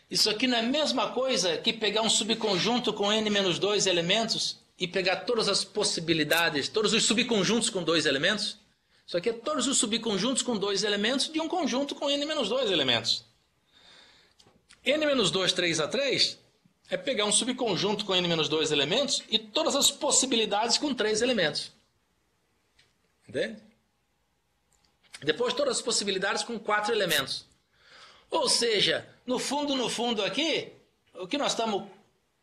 Isso aqui não é a mesma coisa que pegar um subconjunto com n menos 2 elementos e pegar todas as possibilidades, todos os subconjuntos com 2 elementos? Isso aqui é todos os subconjuntos com 2 elementos de um conjunto com n menos 2 elementos. n menos 2, 3 a 3 é pegar um subconjunto com n menos 2 elementos e todas as possibilidades com 3 elementos. Entende? Depois todas as possibilidades com 4 elementos. Ou seja, no fundo aqui, o que nós estamos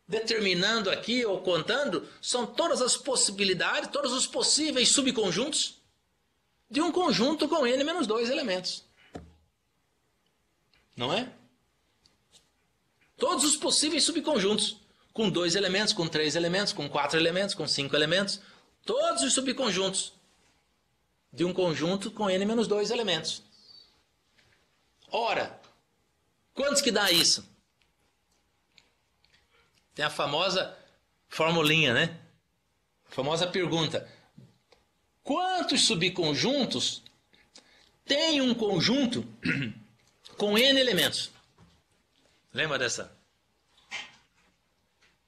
determinando aqui ou contando são todas as possibilidades, todos os possíveis subconjuntos de um conjunto com n menos 2 elementos. Não é? Todos os possíveis subconjuntos, com 2 elementos, com 3 elementos, com 4 elementos, com 5 elementos, todos os subconjuntos de um conjunto com n menos 2 elementos. Ora, quantos que dá isso? Tem a famosa formulinha, né? A famosa pergunta. Quantos subconjuntos tem um conjunto com n elementos? Lembra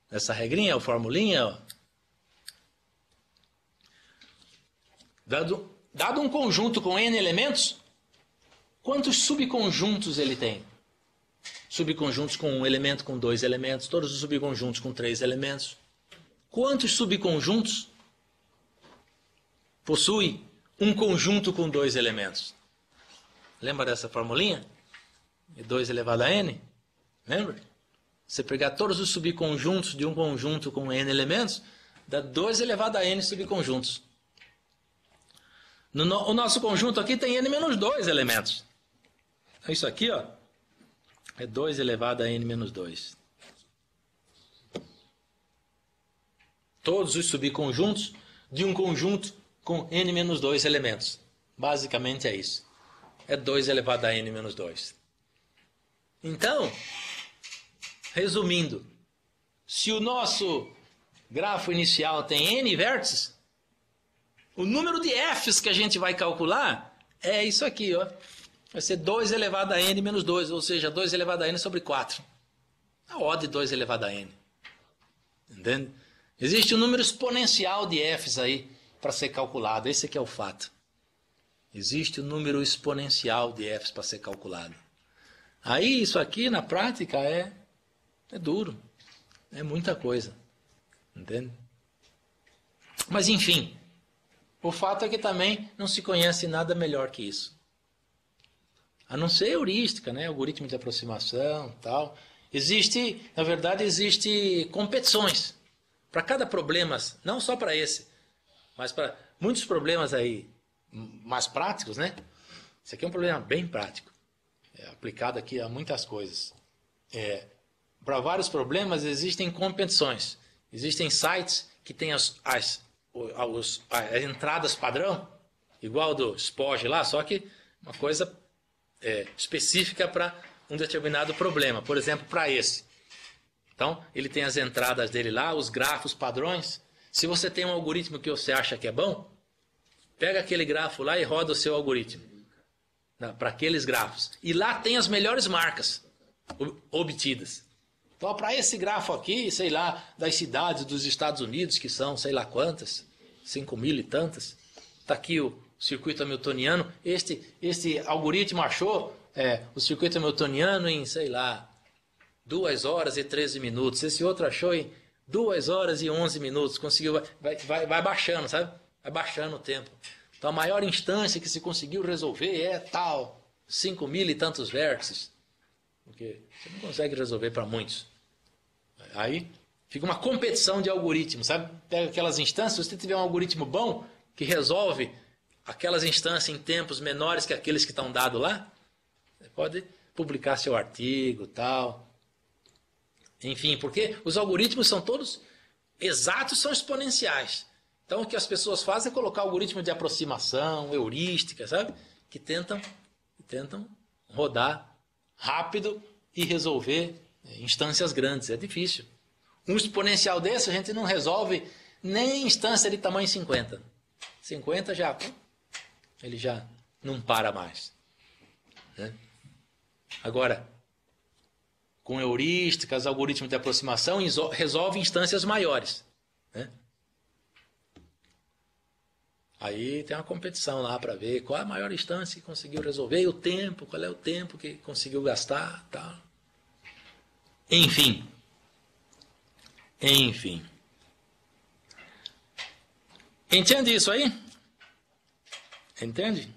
dessa regrinha, ou formulinha? Ó? Dado um conjunto com n elementos, Quantos subconjuntos ele tem? Subconjuntos com um elemento, com 2 elementos, todos os subconjuntos com 3 elementos. Quantos subconjuntos possui um conjunto com 2 elementos? Lembra dessa formulinha? 2 elevado a n? Lembra? Você pegar todos os subconjuntos de um conjunto com n elementos, dá 2 elevado a n subconjuntos. O nosso conjunto aqui tem n menos 2 elementos. Então, isso aqui, ó, é 2 elevado a n menos 2. Todos os subconjuntos de um conjunto com n menos 2 elementos. Basicamente é isso. É 2 elevado a n menos 2. Então, resumindo, se o nosso grafo inicial tem n vértices, o número de f's que a gente vai calcular é isso aqui, ó. Vai ser 2 elevado a n menos 2, ou seja, 2 elevado a n sobre 4. A O de 2 elevado a n. Entende? Existe um número exponencial de f's aí para ser calculado. Esse aqui é o fato. Existe um número exponencial de f's para ser calculado. Aí, isso aqui, na prática, é duro. É muita coisa. Entende? Mas, enfim, o fato é que também não se conhece nada melhor que isso. A não ser heurística, né? Algoritmo de aproximação, tal. Na verdade, existe competições. Para cada problema, não só para esse, mas para muitos problemas aí mais práticos, né? Esse aqui é um problema bem prático. Aplicado aqui a muitas coisas. Para vários problemas existem competições. Existem sites que têm as entradas padrão, igual do SPOG lá, só que uma coisa específica para um determinado problema. Por exemplo, para esse. Então, ele tem as entradas dele lá, os grafos padrões. Se você tem um algoritmo que você acha que é bom, pega aquele grafo lá e roda o seu algoritmo para aqueles grafos. E lá tem as melhores marcas obtidas. Então, para esse grafo aqui, sei lá, das cidades dos Estados Unidos, que são sei lá quantas, 5.000 e tantas, está aqui o circuito hamiltoniano. Este algoritmo achou o circuito hamiltoniano em, sei lá, 2 horas e 13 minutos. Esse outro achou em 2 horas e 11 minutos. Conseguiu, vai baixando, sabe? Vai baixando o tempo. Então, a maior instância que se conseguiu resolver é tal, 5.000 e tantos vértices. Porque você não consegue resolver para muitos. Aí fica uma competição de algoritmos, sabe? Pega aquelas instâncias, se você tiver um algoritmo bom que resolve aquelas instâncias em tempos menores que aqueles que estão dados lá, você pode publicar seu artigo, tal. Enfim, porque os algoritmos são todos exatos, são exponenciais. Então, o que as pessoas fazem é colocar algoritmo de aproximação, heurística, sabe? Que tentam rodar rápido e resolver instâncias grandes. É difícil. Um exponencial desse a gente não resolve nem instância de tamanho 50. 50 ele já não para mais. Né? Agora, com heurísticas, algoritmos de aproximação, resolve instâncias maiores. Né? Aí tem uma competição lá para ver qual é a maior instância que conseguiu resolver, e o tempo, qual é o tempo que conseguiu gastar, tal. Enfim. Entende isso aí? Entende?